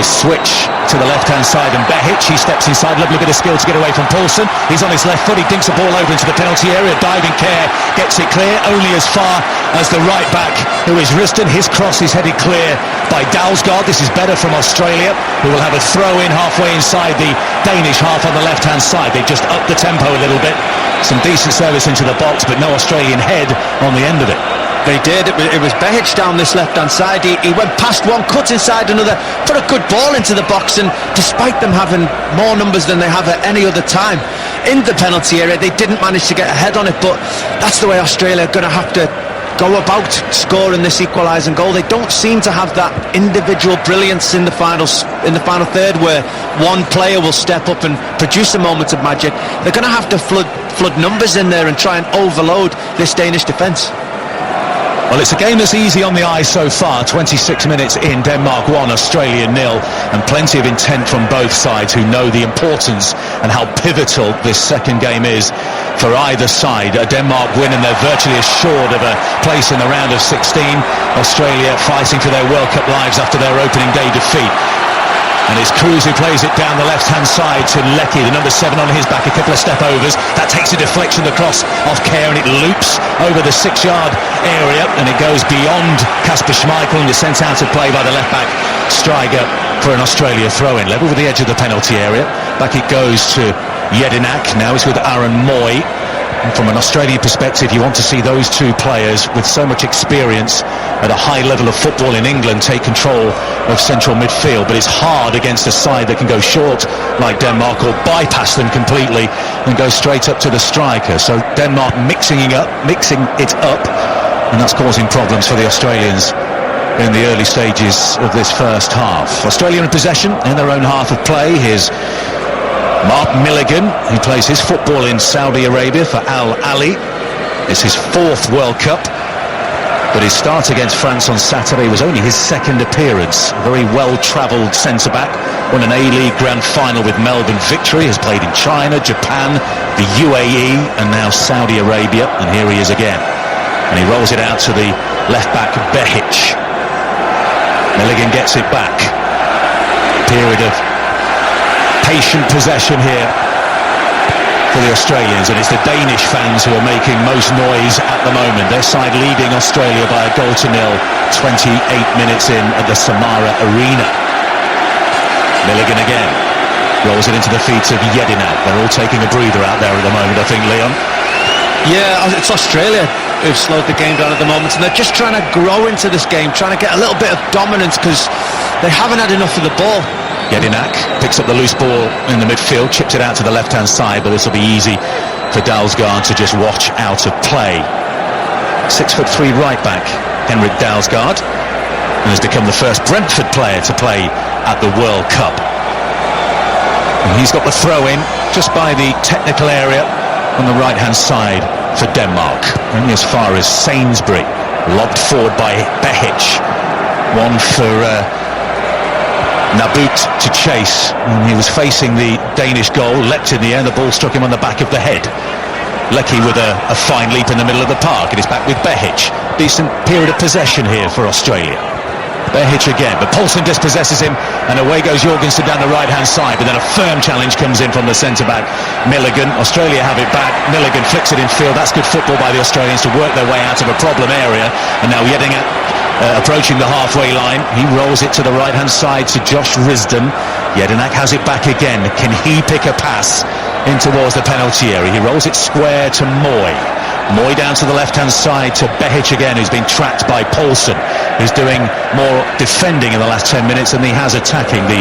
switch to the left-hand side, and Behic, he steps inside, lovely bit of skill to get away from Poulsen. He's on his left foot, he dinks the ball over into the penalty area, diving Kerr gets it clear, only as far as the right back, who is Riston. His cross is headed clear by Dalsgaard. This is better from Australia, who will have a throw-in halfway inside the Danish half on the left-hand side. They've just upped the tempo a little bit. Some decent service into the box, but no Australian head on the end of it. They did. It was Behic down this left-hand side. He went past one, cut inside another, put a good ball into the box, and despite them having more numbers than they have at any other time in the penalty area, they didn't manage to get ahead on it. But that's the way Australia are going to have to go about scoring this equalising goal. They don't seem to have that individual brilliance in the final third, where one player will step up and produce a moment of magic. They're going to have to flood numbers in there and try and overload this Danish defence. Well, it's a game that's easy on the eye so far. 26 minutes in, Denmark 1, Australia 0, and plenty of intent from both sides, who know the importance and how pivotal this second game is for either side. A Denmark win and they're virtually assured of a place in the round of 16. Australia fighting for their World Cup lives after their opening day defeat. And it's Cruz who plays it down the left-hand side to Leckie, the number 7 on his back, a couple of step-overs. That takes a deflection across off Kerr, and it loops over the 6-yard area, and it goes beyond Kasper Schmeichel and is sent out of play by the left-back striker for an Australia throw-in. Level with the edge of the penalty area. Back it goes to Jedinak. Now it's with Aaron Moy. And from an Australian perspective, you want to see those two players with so much experience at a high level of football in England take control of central midfield. But it's hard against a side that can go short like Denmark, or bypass them completely and go straight up to the striker. So Denmark mixing it up, and that's causing problems for the Australians in the early stages of this first half. Australia in possession in their own half of play. Here's Mark Milligan, who plays his football in Saudi Arabia for Al Ali. It's his 4th World Cup, but his start against France on Saturday was only his 2nd appearance. A very well-travelled centre-back, won an A-League Grand Final with Melbourne Victory, has played in China, Japan, the UAE, and now Saudi Arabia, and here he is again. And he rolls it out to the left-back Behic. Milligan gets it back. Period of patient possession here for the Australians, and it's the Danish fans who are making most noise at the moment. Their side leading Australia by a 0-0, 28 minutes in at the Samara Arena. Milligan again rolls it into the feet of Jedinak. They're all taking a breather out there at the moment, I think, Leon. Yeah, it's Australia who've slowed the game down at the moment, and they're just trying to grow into this game, trying to get a little bit of dominance, because they haven't had enough of the ball. Jedinak picks up the loose ball in the midfield, chips it out to the left-hand side, but this will be easy for Dalsgaard to just watch out of play. 6'3" right-back Henrik Dalsgaard, and has become the first Brentford player to play at the World Cup. And he's got the throw-in just by the technical area on the right-hand side for Denmark, only as far as Sainsbury. Lobbed forward by Behic. One for Nabut to chase, and he was facing the Danish goal, leapt in the air, and the ball struck him on the back of the head. Leckie with a fine leap in the middle of the park. It is back with Behic. Decent period of possession here for Australia. Behic again, but Poulsen dispossesses him, and away goes Jorgensen down the right-hand side, but then a firm challenge comes in from the centre-back Milligan. Australia have it back. Milligan flicks it in field. That's good football by the Australians to work their way out of a problem area, and now Jedinak approaching the halfway line. He rolls it to the right-hand side to Josh Risdon. Jedinak has it back again. Can he pick a pass in towards the penalty area? He rolls it square to Moy. Moy down to the left-hand side to Behic again, who's been tracked by Poulsen, who's doing more defending in the last 10 minutes than he has attacking the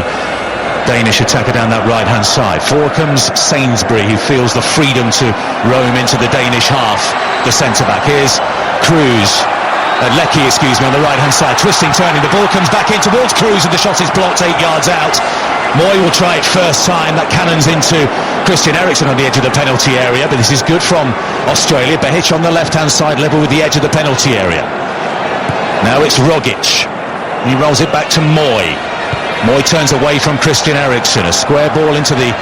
Danish attacker down that right-hand side. Forward comes Sainsbury, who feels the freedom to roam into the Danish half, the centre-back. Here's Cruz. Leckie, on the right-hand side, twisting, turning, the ball comes back in towards Cruz, and the shot is blocked 8 yards out. Moy will try it first time. That cannons into Christian Eriksen on the edge of the penalty area, but this is good from Australia. Behic on the left-hand side, level with the edge of the penalty area. Now it's Rogic. He rolls it back to Moy. Moy turns away from Christian Eriksen. A square ball into the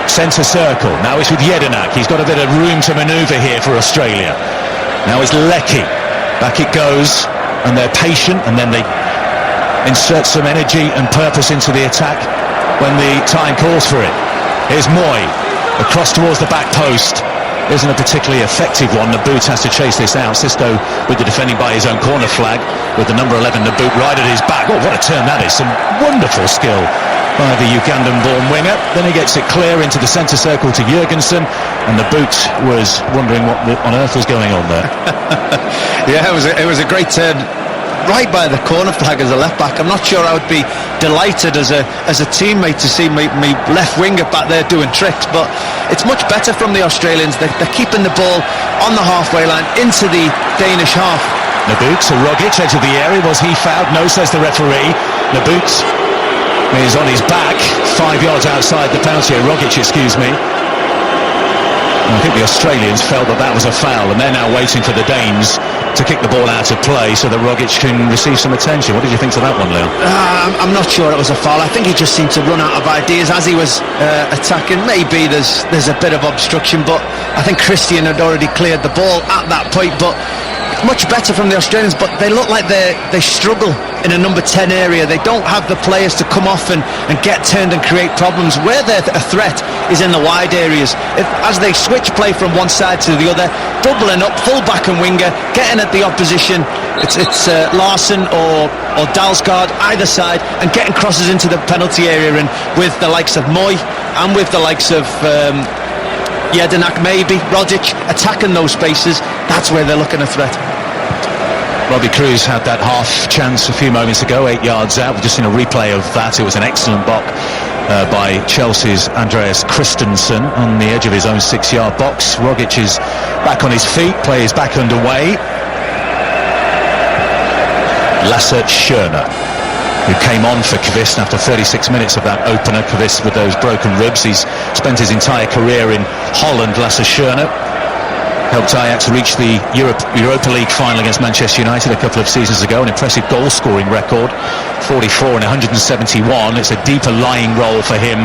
centre circle. Now it's with Jedinak. He's got a bit of room to manoeuvre here for Australia. Now it's Leckie. Back it goes, and they're patient, and then they insert some energy and purpose into the attack when the time calls for it. Here's Moy, across towards the back post. isn't a particularly effective one. Naboot has to chase this out. Sisto with the defending by his own corner flag, with the number 11 Naboot right at his back. Oh, what a turn that is. Some wonderful skill by the Ugandan-born winger. Then he gets it clear into the centre circle to Jurgensen, and Naboot was wondering what on earth was going on there. Yeah, it was a great turn right by the corner flag as a left back. I'm not sure I would be delighted as a teammate to see me left winger back there doing tricks, but it's much better from the Australians. They're keeping the ball on the halfway line into the Danish half. Naboot to Rogic, edge of the area. Was he fouled? No, says the referee. Naboot is on his back, 5 yards outside the penalty area. Rogic, excuse me. I think the Australians felt that was a foul, and they're now waiting for the Danes to kick the ball out of play so that Rogic can receive some attention. What did you think to that one, Leon? I'm not sure it was a foul. I think he just seemed to run out of ideas as he was attacking. Maybe there's a bit of obstruction, but I think Christian had already cleared the ball at that point. But much better from the Australians, but they look like they struggle in a number 10 area. They don't have the players to come off and get turned and create problems. Where they're a threat is in the wide areas. As they switch play from one side to the other, doubling up, full back and winger, getting at the opposition. It's Larson or Dalsgaard either side, and getting crosses into the penalty area, and with the likes of Moy and with the likes of Jedinak, maybe Rodic, attacking those spaces. That's where they're looking a threat. Robbie Cruz had that half chance a few moments ago, 8 yards out. We've just seen a replay of that. It was an excellent block by Chelsea's Andreas Christensen on the edge of his own 6-yard box. Rogic is back on his feet, play is back underway. Lasse Schöne, who came on for Kvist after 36 minutes of that opener. Kvist with those broken ribs. He's spent his entire career in Holland. Lasse Schöne helped Ajax reach the Europa League final against Manchester United a couple of seasons ago. An impressive goal-scoring record, 44 and 171. It's a deeper lying role for him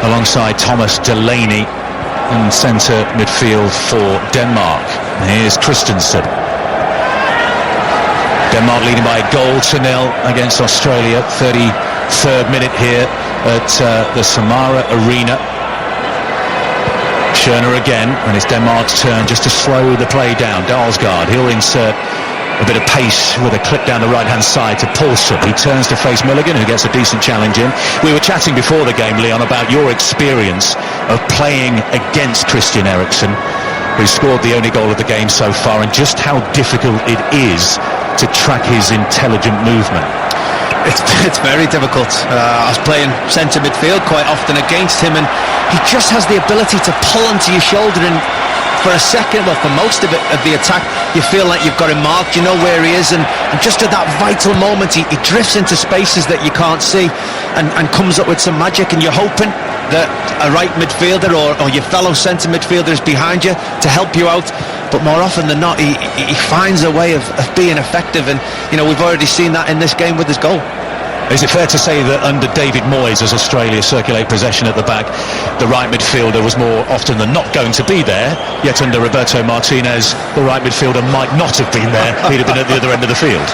alongside Thomas Delaney in centre midfield for Denmark. And here's Christensen. Denmark leading by a goal to nil against Australia. 33rd minute here at the Samara Arena. Schöne again, and it's Denmark's turn just to slow the play down. Dalsgaard, he'll insert a bit of pace with a clip down the right-hand side to Poulsen. He turns to face Milligan, who gets a decent challenge in. We were chatting before the game, Leon, about your experience of playing against Christian Eriksen, who scored the only goal of the game so far, and just how difficult it is to track his intelligent movement. It's very difficult. I was playing centre midfield quite often against him, and he just has the ability to pull onto your shoulder, and for a second, well, for most of it, of the attack, you feel like you've got him marked, you know where he is, and just at that vital moment, he drifts into spaces that you can't see, and comes up with some magic, and you're hoping that a right midfielder or your fellow centre midfielder is behind you to help you out. But more often than not, he finds a way of being effective, and we've already seen that in this game with his goal. Is it fair to say that under David Moyes, as Australia circulate possession at the back, the right midfielder was more often than not going to be there, yet under Roberto Martinez, the right midfielder might not have been there, he'd have been at the other end of the field?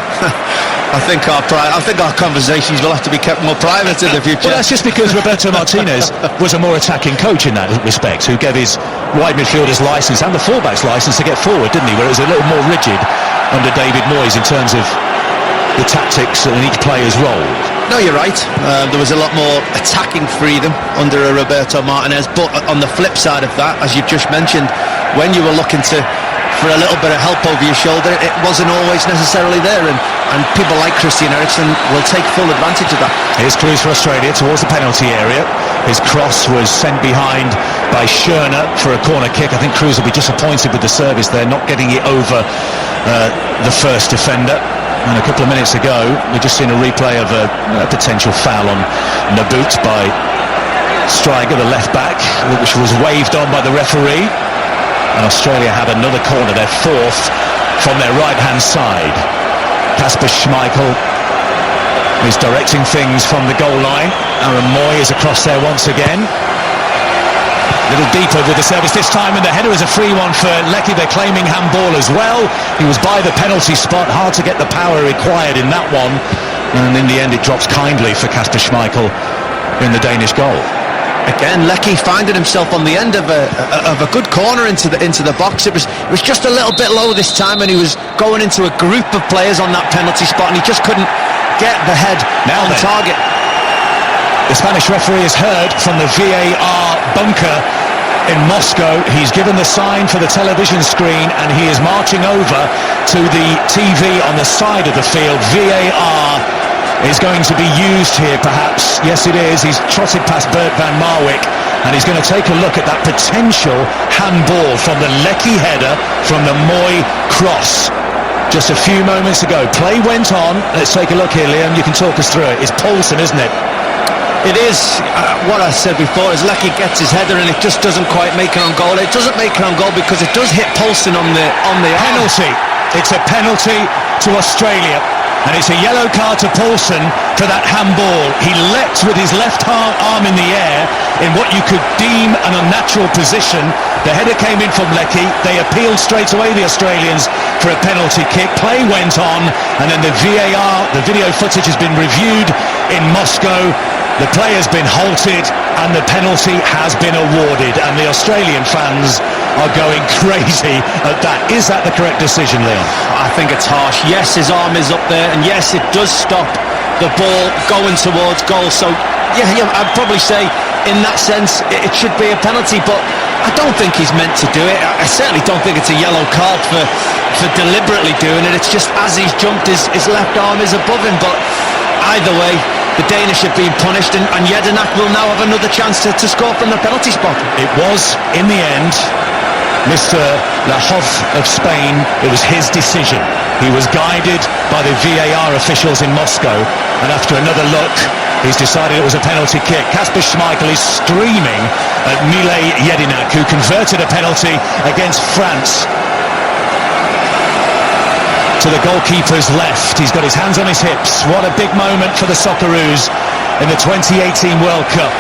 I think our conversations will have to be kept more private in the future. Well, that's just because Roberto Martinez was a more attacking coach in that respect, who gave his wide midfielders licence and the fullbacks licence to get forward, didn't he? Where it was a little more rigid under David Moyes in terms of the tactics and each player's role. No, you're right. There was a lot more attacking freedom under a Roberto Martinez, but on the flip side of that, as you've just mentioned, when you were looking for a little bit of help over your shoulder, it wasn't always necessarily there, and people like Christian Eriksen will take full advantage of that. Here's Cruz for Australia towards the penalty area. His cross was sent behind by Schöne for a corner kick. I think Cruz will be disappointed with the service there, not getting it over the first defender. And a couple of minutes ago, we've just seen a replay of a potential foul on Naboot by Striker, the left back, which was waved on by the referee. And Australia have another corner, their fourth, from their right-hand side. Kasper Schmeichel is directing things from the goal line. Aaron Moy is across there once again. A little deeper with the service this time, and the header is a free one for Lecky. They're claiming handball as well. He was by the penalty spot, hard to get the power required in that one, and in the end it drops kindly for Kasper Schmeichel in the Danish goal. Again, Leckie finding himself on the end of a good corner into the box. It was just a little bit low this time, and he was going into a group of players on that penalty spot, and he just couldn't get the head on target. The Spanish referee has heard from the VAR bunker in Moscow. He's given the sign for the television screen, and he is marching over to the TV on the side of the field. VAR is going to be used here, perhaps. Yes, it is. He's trotted past Bert van Marwijk, and he's going to take a look at that potential handball from the Leckie header from the Moy cross just a few moments ago. Play went on. Let's take a look here, Liam. You can talk us through it. It's Poulsen, isn't it? It is. What I said before is Leckie gets his header and it just doesn't quite make it on goal. It doesn't make it on goal because it does hit Poulsen on the arm. Penalty. It's a penalty to Australia. And it's a yellow card to Poulsen for that handball. He leapt with his left arm in the air in what you could deem an unnatural position. The header came in from Leckie. They appealed straight away, the Australians, for a penalty kick. Play went on, and then the VAR, the video footage, has been reviewed in Moscow. The play has been halted and the penalty has been awarded, and the Australian fans are going crazy at that. Is that the correct decision, Leon? I think it's harsh. Yes, his arm is up there, and yes, it does stop the ball going towards goal. So yeah, I'd probably say in that sense it should be a penalty, but I don't think he's meant to do it. I certainly don't think it's a yellow card for deliberately doing it. It's just as he's jumped, his left arm is above him. But either way, the Danish have been punished, and Jedinak will now have another chance to score from the penalty spot. It was, in the end, Mr. Lahoz of Spain. It was his decision. He was guided by the VAR officials in Moscow, and after another look, he's decided it was a penalty kick. Kasper Schmeichel is streaming at Mile Jedinak, who converted a penalty against France. To the goalkeeper's left, he's got his hands on his hips. What a big moment for the Socceroos in the 2018 World Cup.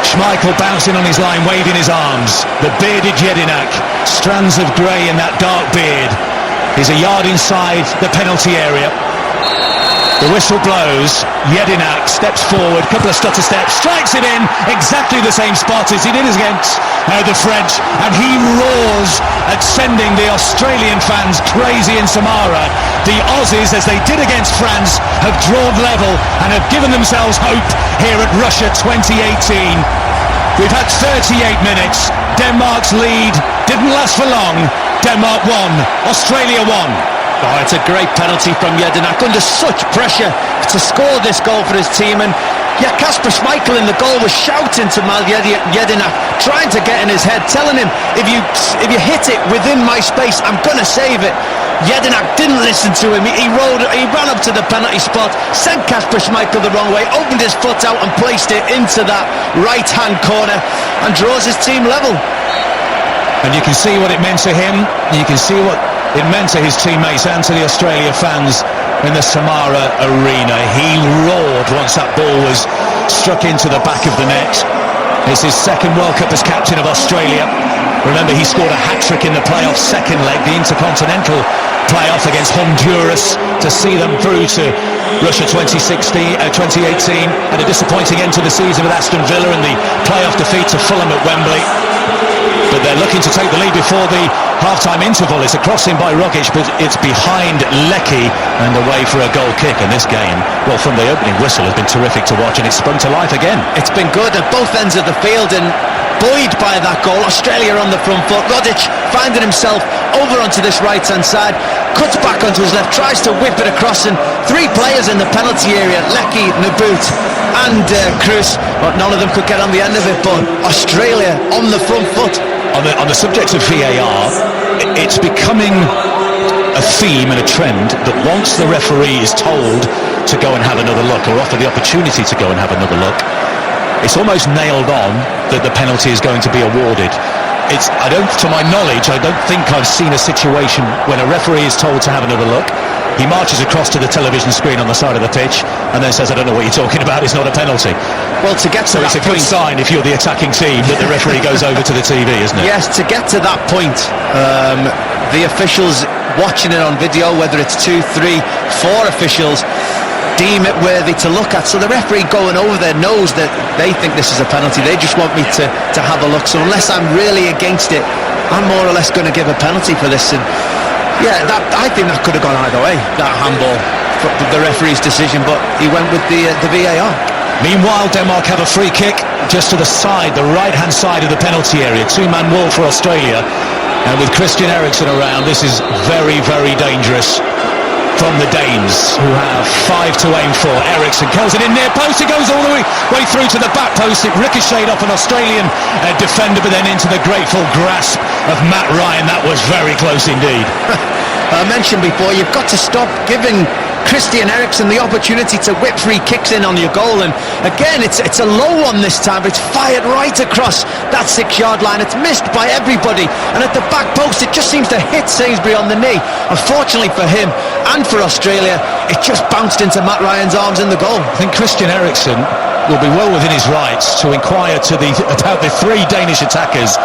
Schmeichel bouncing on his line, waving his arms. The bearded Jedinak, strands of grey in that dark beard. He's a yard inside the penalty area. The whistle blows. Jedinak steps forward, couple of stutter steps, strikes it in exactly the same spot as he did against the French, and he roars at sending the Australian fans crazy in Samara. The Aussies, as they did against France, have drawn level and have given themselves hope here at Russia 2018. We've had 38 minutes. Denmark's lead didn't last for long. Denmark won. Australia won. Oh, it's a great penalty from Jedinak under such pressure to score this goal for his team. And yeah, Kasper Schmeichel in the goal was shouting to Jedinak, trying to get in his head, telling him, if you hit it within my space, I'm gonna save it. Jedinak didn't listen to him. He ran up to the penalty spot, sent Kasper Schmeichel the wrong way, opened his foot out and placed it into that right-hand corner and draws his team level. And you can see what it meant to him. You can see what it meant to his teammates and to the Australia fans in the Samara arena. He roared once that ball was struck into the back of the net. It's his second World Cup as captain of Australia. Remember, he scored a hat-trick in the playoff second leg, the Intercontinental playoff against Honduras, to see them through to Russia 2018, and a disappointing end to the season with Aston Villa and the playoff defeat to Fulham at Wembley. But they're looking to take the lead before the half-time interval. It's a crossing by Rogic, but it's behind Leckie and away for a goal kick. And this game, well, from the opening whistle, has been terrific to watch, and it's sprung to life again. It's been good at both ends of the field, and buoyed by that goal, Australia on the front foot. Rogic finding himself over onto this right-hand side, cuts back onto his left, tries to whip it across, and three players in the penalty area, Leckie, Nabout and Cruz, but none of them could get on the end of it. But Australia on the front foot. On the subject of VAR, it's becoming a theme and a trend that once the referee is told to go and have another look, or offered the opportunity to go and have another look, it's almost nailed on that the penalty is going to be awarded. To my knowledge, I don't think I've seen a situation when a referee is told to have another look. He marches across to the television screen on the side of the pitch and then says, I don't know what you're talking about, it's not a penalty. Well, to get to that it's a good point, sign if you're the attacking team that the referee goes over to the TV, isn't it? Yes, to get to that point, the officials watching it on video, whether it's 2, 3, 4 officials, deem it worthy to look at. So the referee going over there knows that they think this is a penalty. They just want me to have a look. So unless I'm really against it, I'm more or less going to give a penalty for this. And yeah, I think that could have gone either way, that handball, the referee's decision, but he went with the VAR. Meanwhile, Denmark have a free kick just to the side, the right-hand side of the penalty area. Two-man wall for Australia. And with Christian Eriksen around, this is very, very dangerous from the Danes, who have 5 to aim for. Eriksen curls it in near post. It goes all the way through to the back post. It ricocheted off an Australian defender, but then into the grateful grasp of Matt Ryan. That was very close indeed. I mentioned before, you've got to stop giving Christian Eriksen the opportunity to whip free kicks in on your goal, and again it's a low one this time, but it's fired right across that 6-yard line. It's missed by everybody, and at the back post it just seems to hit Sainsbury on the knee. Unfortunately for him and for Australia, it just bounced into Matt Ryan's arms in the goal. I think Christian Eriksen will be well within his rights to inquire about the 3 Danish attackers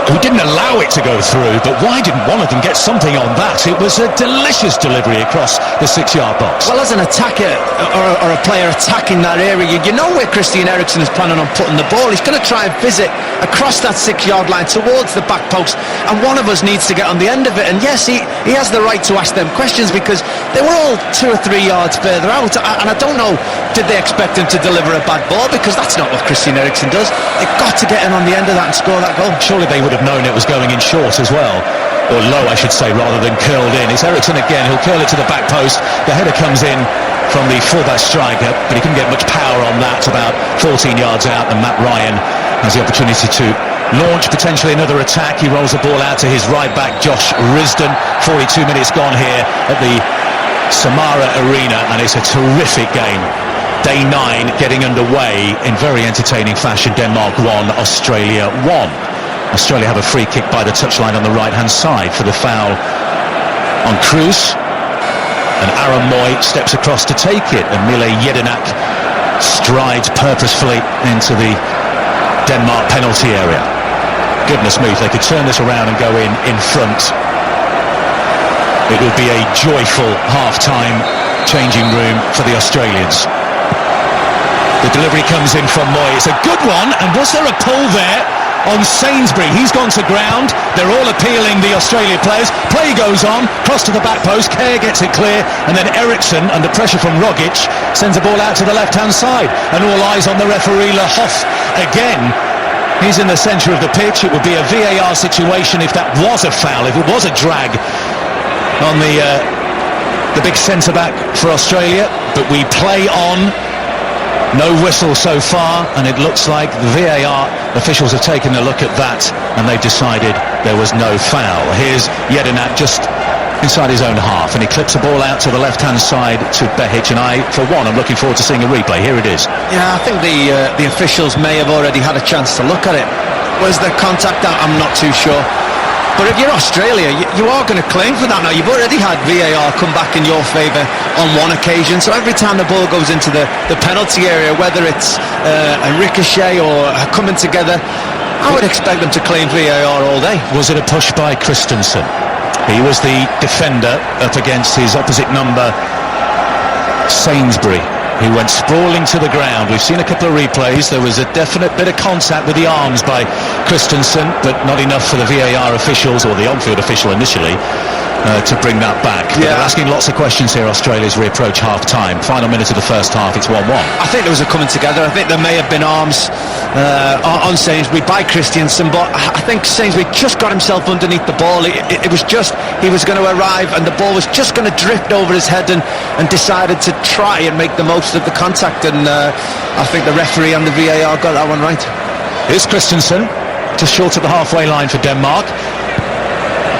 who didn't allow it to go through, but why didn't one of them get something on that? It was a delicious delivery across the 6-yard box. Well, as an attacker or a player attacking that area, you know where Christian Eriksen is planning on putting the ball. He's going to try and visit across that 6-yard line towards the back post, and one of us needs to get on the end of it. And yes, he has the right to ask them questions, because they were all 2 or 3 yards further out, and I don't know, did they expect him to deliver a bad ball? Because that's not what Christian Eriksen does. They've got to get in on the end of that and score that goal. Surely they would have known it was going in short as well, or low I should say, rather than curled in. It's Eriksen again, he'll curl it to the back post. The header comes in from the fullback striker, but he couldn't get much power on that. About 14 yards out, and Matt Ryan has the opportunity to launch potentially another attack. He rolls the ball out to his right back, Josh Risdon. 42 minutes gone here at the Samara Arena, and it's a terrific game. Day 9 getting underway in very entertaining fashion. Denmark 1, Australia 1. Australia have a free kick by the touchline on the right-hand side for the foul on Cruz. And Aaron Moy steps across to take it, and Mile Jedinak strides purposefully into the Denmark penalty area. Goodness me, if they could turn this around and go in front, it would be a joyful half-time changing room for the Australians. The delivery comes in from Moy. It's a good one, and was there a pull there on Sainsbury? He's gone to ground. They're all appealing, the Australia players. Play goes on, cross to the back post. Kerr gets it clear, and then Eriksen, under pressure from Rogic, sends the ball out to the left-hand side. And all eyes on the referee, Le Hoff again. He's in the centre of the pitch. It would be a VAR situation if that was a foul, if it was a drag on the big centre-back for Australia. But we play on. No whistle so far, and it looks like the VAR officials have taken a look at that, and they've decided there was no foul. Here's Jedinak just inside his own half, and he clips the ball out to the left-hand side to Behic, and for one, I'm looking forward to seeing a replay. Here it is. Yeah, I think the officials may have already had a chance to look at it. Was there contact? I'm not too sure. But if you're Australia, you are going to claim for that now. You've already had VAR come back in your favour on one occasion. So every time the ball goes into the penalty area, whether it's a ricochet or coming together, I would expect them to claim VAR all day. Was it a push by Christensen? He was the defender up against his opposite number, Sainsbury, who went sprawling to the ground. We've seen a couple of replays. There was a definite bit of contact with the arms by Christensen, but not enough for the VAR officials, or the on-field official initially, to bring that back. But they're asking lots of questions here, Australia, as we approach half-time. Final minute of the first half, it's 1-1. I think there was a coming together. I think there may have been arms on Sainsbury by Christensen, but I think Sainsbury just got himself underneath the ball. It was just, he was going to arrive, and the ball was just going to drift over his head, and decided to try and make the most of the contact, and I think the referee and the VAR got that one right. Here's Christensen, just short of the halfway line for Denmark.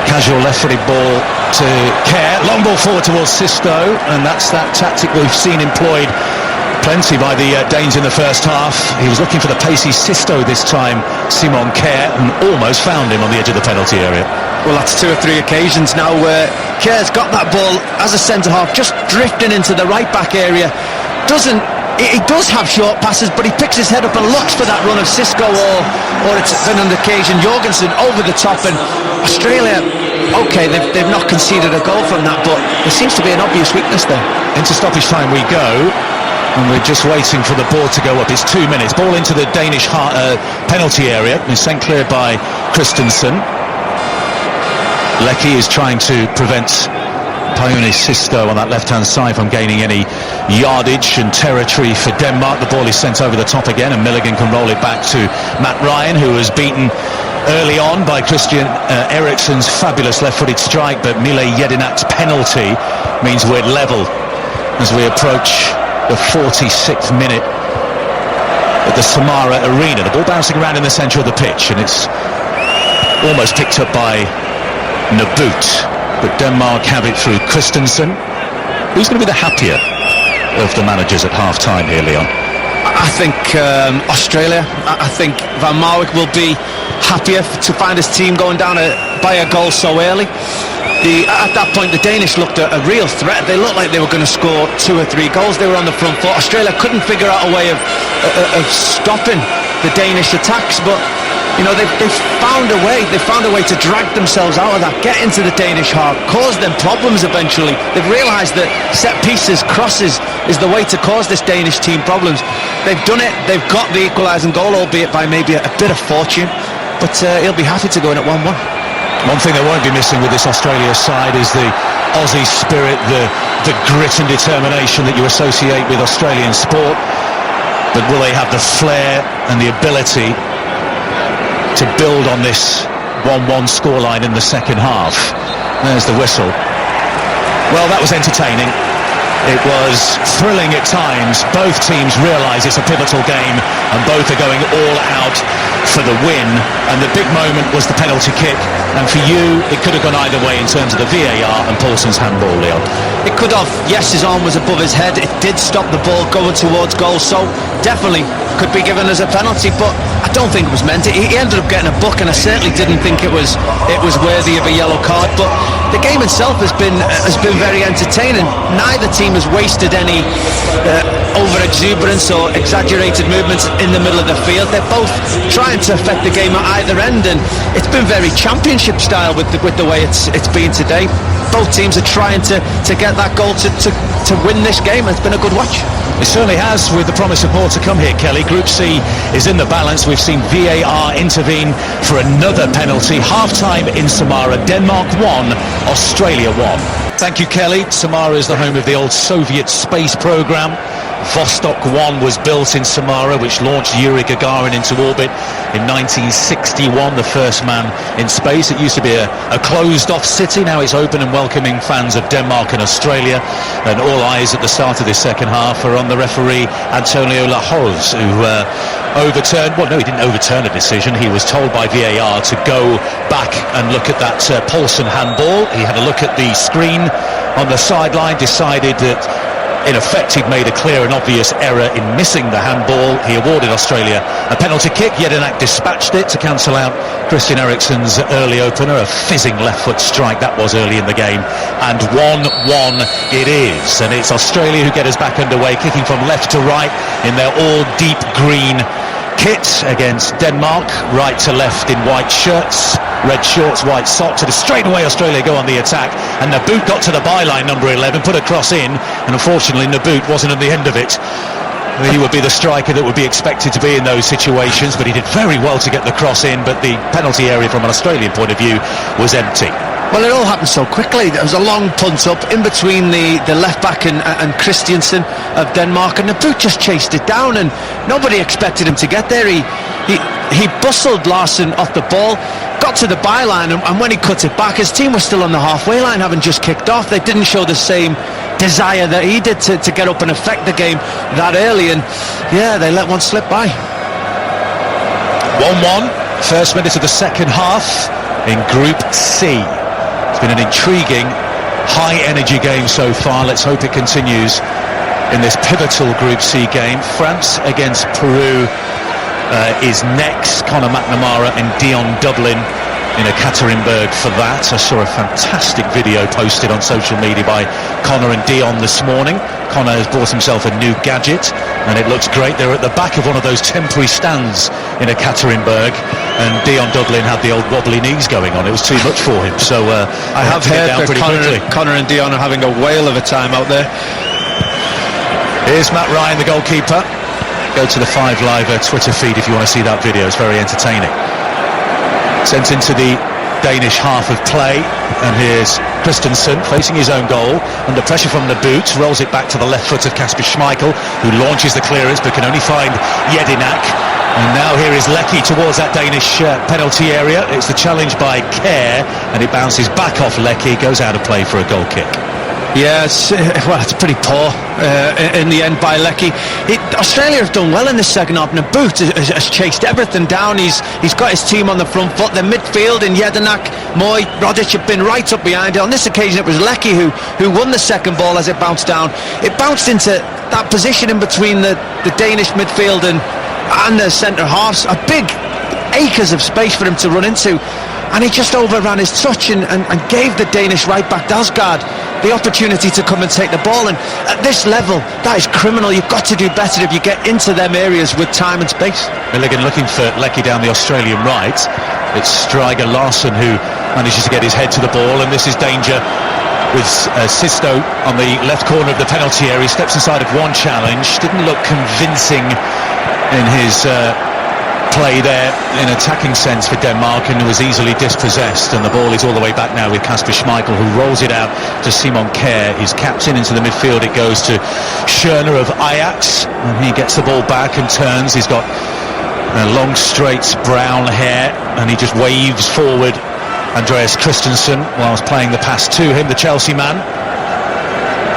Casual left-footed ball to Kerr. Long ball forward towards Sisto, and that's that tactic we've seen employed plenty by the Danes in the first half. He was looking for the pacey Sisto this time, Simon Kerr, and almost found him on the edge of the penalty area. Well, that's 2 or 3 occasions now where Kerr's got that ball as a centre-half, just drifting into the right-back area. He does have short passes, but he picks his head up and looks for that run of Xisco, or it's been on occasion Jorgensen over the top, and Australia OK, they've not conceded a goal from that, but there seems to be an obvious weakness there. Into stoppage time we go, and we're just waiting for the ball to go up. It's 2 minutes. Ball into the Danish penalty area. It's sent clear by Christensen. Lecky is trying to prevent Payone Sisto on that left-hand side from gaining any yardage and territory for Denmark. The ball is sent over the top again, and Milligan can roll it back to Matt Ryan, who was beaten early on by Christian Eriksen's fabulous left-footed strike, but Mile Jedinak's penalty means we're level as we approach the 46th minute at the Samara Arena. The ball bouncing around in the centre of the pitch, and it's almost picked up by Naboot, but Denmark have it through Christensen. Who's going to be the happier of the managers at half-time here, Leon? I think Australia. I think Van Marwijk will be happier to find his team going down by a goal so early. At that point, the Danish looked a real threat. They looked like they were going to score 2 or 3 goals. They were on the front foot. Australia couldn't figure out a way of stopping the Danish attacks, but you know, they've found a way. They found a way to drag themselves out of that, get into the Danish half, cause them problems eventually. They've realised that set pieces, crosses, is the way to cause this Danish team problems. They've done it. They've got the equalising goal, albeit by maybe a bit of fortune. But he'll be happy to go in at 1-1. One thing they won't be missing with this Australia side is the Aussie spirit, the grit and determination that you associate with Australian sport. But will they have the flair and the ability to build on this 1-1 scoreline in the second half? There's the whistle. Well, that was entertaining. It was thrilling at times. Both teams realise it's a pivotal game, and both are going all out for the win. And the big moment was the penalty kick. And for you, it could have gone either way in terms of the VAR and Paulson's handball, Leon. It could have. Yes, his arm was above his head. It did stop the ball going towards goal, so definitely could be given as a penalty, but I don't think it was meant. He ended up getting a book, and I certainly didn't think it was worthy of a yellow card. But the game itself has been very entertaining. Neither team has wasted any over exuberance or exaggerated movements in the middle of the field. They're both trying to affect the game at either end, and it's been very championship style with the way it's been today. Both teams are trying to get that goal to win this game. It's been a good watch. It certainly has, with the promise of more to come here, Kelly. Group C is in the balance. We've seen VAR intervene for another penalty. Half-time in Samara. Denmark 1, Australia 1. Thank you, Kelly. Samara is the home of the old Soviet space program. Vostok 1 was built in Samara, which launched Yuri Gagarin into orbit in 1961, the first man in space. It used to be a closed-off city. Now it's open and welcoming fans of Denmark and Australia. And all eyes at the start of this second half are on the referee, Antonio Lahoz, who overturned... Well, no, he didn't overturn a decision. He was told by VAR to go back and look at that Paulson handball. He had a look at the screen on the sideline, decided that in effect he'd made a clear and obvious error in missing the handball. He awarded Australia a penalty kick. Jedinak dispatched it to cancel out Christian Eriksen's early opener, a fizzing left foot strike that was early in the game. And 1-1 it is, and it's Australia who get us back underway, kicking from left to right in their all deep green kit against Denmark, right to left in white shirts, red shorts, white socks. And straight away Australia go on the attack, and Naboot got to the byline, number 11, put a cross in, and unfortunately Naboot wasn't at the end of it. He would be the striker that would be expected to be in those situations, but he did very well to get the cross in. But the penalty area from an Australian point of view was empty. Well, it all happened so quickly. There was a long punt up in between the left back and Christiansen of Denmark, and Naboot just chased it down, and nobody expected him to get there. He bustled Larson off the ball, got to the byline, and when he cut it back, his team was still on the halfway line, having just kicked off. They didn't show the same desire that he did to get up and affect the game that early, and yeah, they let one slip by. 1-1, first minute of the second half in Group C. It's been an intriguing, high-energy game so far. Let's hope it continues in this pivotal Group C game. France against Peru is next. Conor McNamara and Dion Dublin in Ekaterinburg for that. I saw a fantastic video posted on social media by Connor and Dion this morning. Connor has bought himself a new gadget and it looks great. They're at the back of one of those temporary stands in Ekaterinburg, and Dion Dublin had the old wobbly knees going on. It was too much for him, so I have heard that Connor and Dion are having a whale of a time out there. Here's Matt Ryan, the goalkeeper. Go to the 5 Live Twitter feed if you want to see that video. It's very entertaining. Sent into the Danish half of play, and here's Christensen facing his own goal under pressure from the boot, rolls it back to the left foot of Kasper Schmeichel, who launches the clearance but can only find Jedinak. And now here is Leckie towards that Danish penalty area. It's the challenge by Kjær, and it bounces back off Leckie, goes out of play for a goal kick. Yeah, it's pretty poor in the end by Leckie. Australia have done well in the second half, and the boot has chased everything down. He's got his team on the front foot. The midfield in Jedinak, Moy, Rodic have been right up behind it. On this occasion it was Leckie who won the second ball as it bounced down. It bounced into that position in between the Danish midfield and the centre halves. A big acres of space for him to run into, and he just overran his touch and gave the Danish right back Dalsgaard the opportunity to come and take the ball. And at this level, that is criminal. You've got to do better if you get into them areas with time and space. Milligan looking for Leckie down the Australian right. It's Striger Larsson who manages to get his head to the ball, and this is danger with Sisto on the left corner of the penalty area. He steps inside of one challenge, didn't look convincing in his play there in attacking sense for Denmark, and was easily dispossessed, and the ball is all the way back now with Kasper Schmeichel, who rolls it out to Simon Kjær, his captain. Into the midfield it goes to Schöner of Ajax, and he gets the ball back and turns. He's got long straight brown hair, and he just waves forward Andreas Christensen whilst playing the pass to him, the Chelsea man.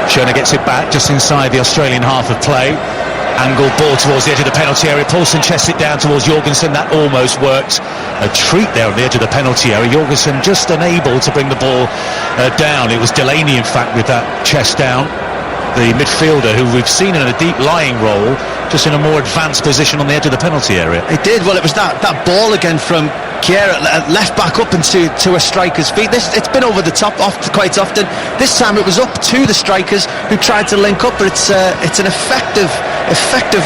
Schöner gets it back just inside the Australian half of play. Angle ball towards the edge of the penalty area. Paulsen chests it down towards Jorgensen. That almost worked. A treat there on the edge of the penalty area. Jorgensen just unable to bring the ball down. It was Delaney, in fact, with that chest down. The midfielder who we've seen in a deep lying role, just in a more advanced position on the edge of the penalty area. It did. Well, it was that ball again from Kjær left back up into a striker's feet. It's been over the top quite often. This time it was up to the strikers who tried to link up, but it's an effective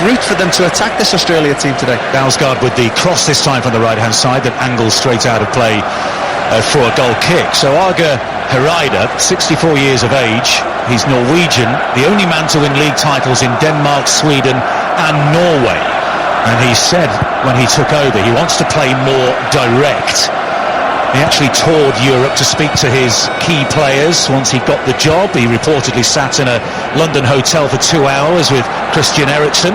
route for them to attack this Australia team today. Dalsgaard with the cross this time from the right hand side that angles straight out of play for a goal kick. So Arge Hereide, 64 years of age, he's Norwegian, the only man to win league titles in Denmark, Sweden and Norway. And he said when he took over he wants to play more direct. He actually toured Europe to speak to his key players once he got the job. He reportedly sat in a London hotel for 2 hours with Christian Eriksen.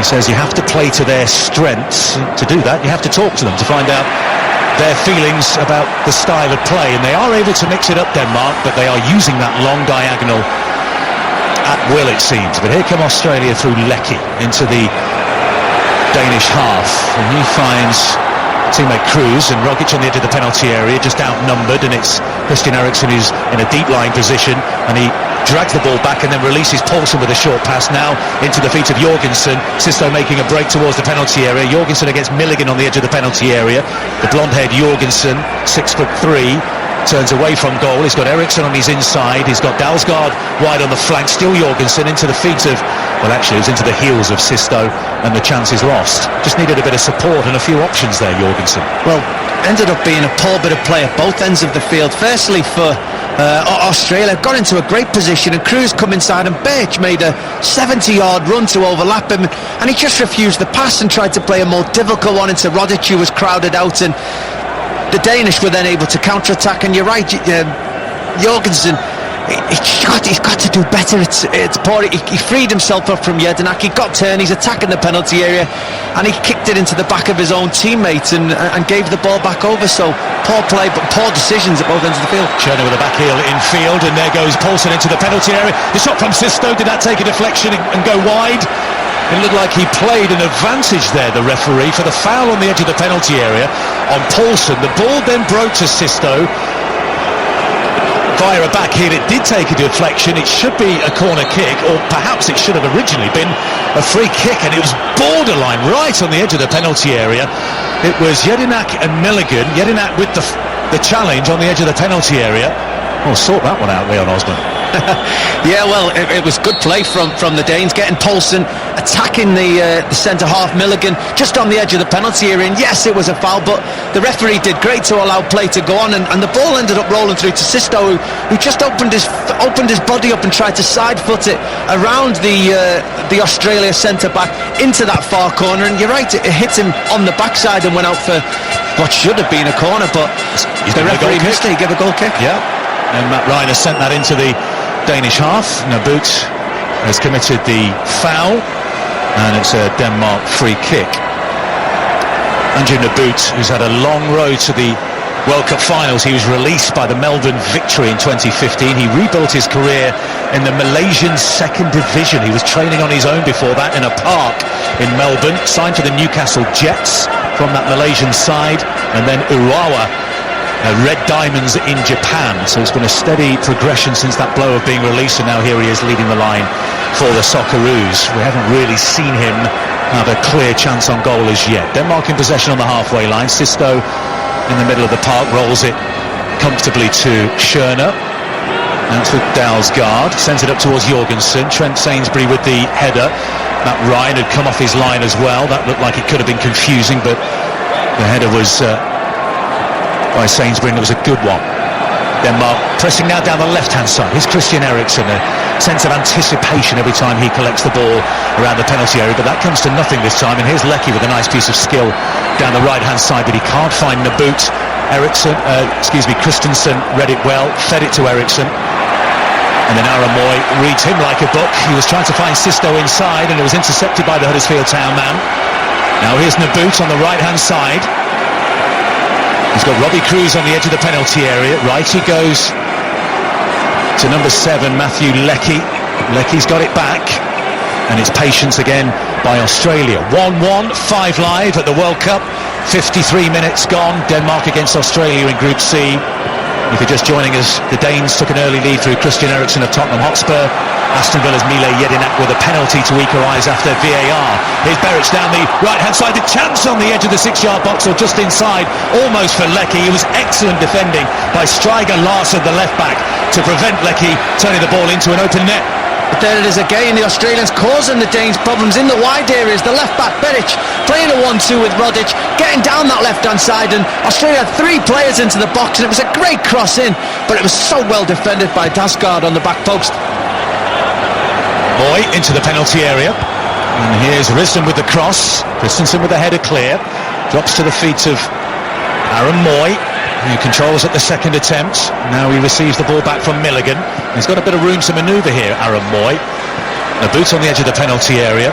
He says you have to play to their strengths. To do that you have to talk to them to find out their feelings about the style of play, and they are able to mix it up, Denmark, but they are using that long diagonal at will, it seems. But here come Australia through Leckie into the Danish half, and he finds teammate Cruz, and Rogic on the edge of the penalty area, just outnumbered, and it's Christian Eriksen who's in a deep lying position, and he drags the ball back and then releases Paulsen with a short pass now into the feet of Jorgensen. Sisto making a break towards the penalty area. Jorgensen against Milligan on the edge of the penalty area. The blonde-haired Jorgensen, 6'3", turns away from goal. He's got Eriksen on his inside. He's got Dalsgaard wide on the flank. Still Jorgensen into the feet of, well, actually it was into the heels of Sisto, and the chance is lost. Just needed a bit of support and a few options there, Jorgensen. Well, ended up being a poor bit of play at both ends of the field. Firstly for Australia, got into a great position, and Cruz come inside, and Birch made a 70-yard run to overlap him, and he just refused the pass and tried to play a more difficult one into Rodic, who was crowded out, and the Danish were then able to counter-attack. And you're right, Jorgensen, he's got to do better. It's poor. He freed himself up from Jedinak. He got turned. He's attacking the penalty area, and he kicked it into the back of his own teammates and gave the ball back over. So poor play, but poor decisions at both ends of the field. Schöner with a back heel infield, and there goes Paulsen into the penalty area. The shot from Sisto, did that take a deflection and go wide? It looked like he played an advantage there, the referee, for the foul on the edge of the penalty area on Paulsen. The ball then broke to Sisto. Via a backheel, it did take a deflection. It should be a corner kick, or perhaps it should have originally been a free kick, and it was borderline right on the edge of the penalty area. It was Jedinak and Milligan. Jedinak with the challenge on the edge of the penalty area. Oh, sort that one out, Leon Osman. Yeah, well, it was good play from the Danes, getting Poulsen, attacking the centre-half Milligan, just on the edge of the penalty area, and yes, it was a foul, but the referee did great to allow play to go on, and the ball ended up rolling through to Sisto, who just opened his body up and tried to side-foot it around the Australia centre-back into that far corner, and you're right, it hit him on the backside and went out for what should have been a corner, but the referee missed it. He gave a goal kick. Yeah, and Matt Ryan has sent that into the Danish half. Nabut has committed the foul, and it's a Denmark free kick. Andrew Nabut, who's had a long road to the World Cup finals. He was released by the Melbourne Victory in 2015. He rebuilt his career in the Malaysian second division. He was training on his own before that in a park in Melbourne, signed for the Newcastle Jets from that Malaysian side, and then Urawa Red Diamonds in Japan. So it's been a steady progression since that blow of being released, and now here he is leading the line for the Socceroos. We haven't really seen him have a clear chance on goal as yet. Denmark in possession on the halfway line. Sisto in the middle of the park rolls it comfortably to Schörner. That's with Dalsgaard, sends it up towards Jorgensen. Trent Sainsbury with the header. Matt Ryan had come off his line as well. That looked like it could have been confusing, but the header was by Sainsbury, and it was a good one. Denmark pressing now down the left-hand side. Here's Christian Eriksen, a sense of anticipation every time he collects the ball around the penalty area, but that comes to nothing this time, and here's Leckie with a nice piece of skill down the right-hand side, but he can't find Nabut. Christensen read it well, fed it to Eriksen, and then Aramoy reads him like a book. He was trying to find Sisto inside, and it was intercepted by the Huddersfield Town man. Now here's Nabut on the right-hand side. He's got Robbie Cruz on the edge of the penalty area. Right he goes to number 7, Matthew Leckie. Leckie's got it back, and it's patience again by Australia. 1-1, 5 live at the World Cup. 53 minutes gone. Denmark against Australia in Group C. If you're just joining us, the Danes took an early lead through Christian Eriksen of Tottenham Hotspur. Aston Villa's Mile Jedinak with a penalty to equalise after VAR. Here's Beric down the right-hand side. The chance on the edge of the 6-yard box, or just inside, almost for Leckie. It was excellent defending by Striger Larsson, the left-back, to prevent Leckie turning the ball into an open net. But there it is again, the Australians causing the Danes problems in the wide areas. The left-back Beric playing a 1-2 with Rodic, getting down that left-hand side, and Australia had 3 players into the box, and it was a great cross in, but it was so well defended by Dalsgaard on the back post. Moy into the penalty area, and here's Risdon with the cross. Christensen with the header clear, drops to the feet of Aaron Moy, who controls at the second attempt. Now he receives the ball back from Milligan. He's got a bit of room to manoeuvre here, Aaron Moy. Nabut on the edge of the penalty area.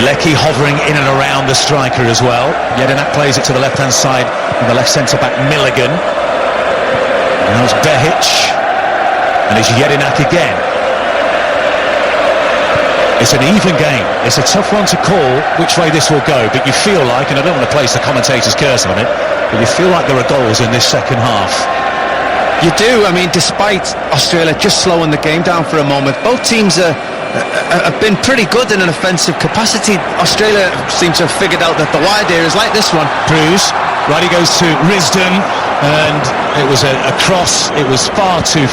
Leckie hovering in and around the striker as well. Jedinak plays it to the left-hand side, and the left centre-back Milligan. And that was Behic, and it's Jedinak again. It's an even game. It's a tough one to call which way this will go, but you feel like, and I don't want to place the commentator's curse on it, but you feel like there are goals in this second half. You do. I mean, despite Australia just slowing the game down for a moment, both teams have been pretty good in an offensive capacity. Australia seems to have figured out that the wide areas like this one. Cruz, right, he goes to Risdon, and it was a cross. It was far, too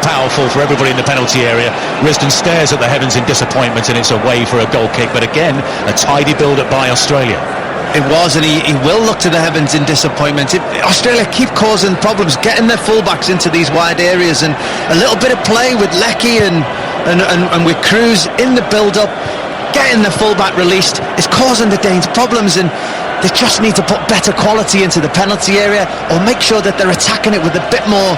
powerful for everybody in the penalty area. Risdon stares at the heavens in disappointment, and it's away for a goal kick, but again, a tidy build-up by Australia. It was, and he will look to the heavens in disappointment. Australia keep causing problems, getting their fullbacks into these wide areas, and a little bit of play with Leckie and with Cruz in the build-up, getting the fullback released is causing the Danes problems, and they just need to put better quality into the penalty area, or make sure that they're attacking it with a bit more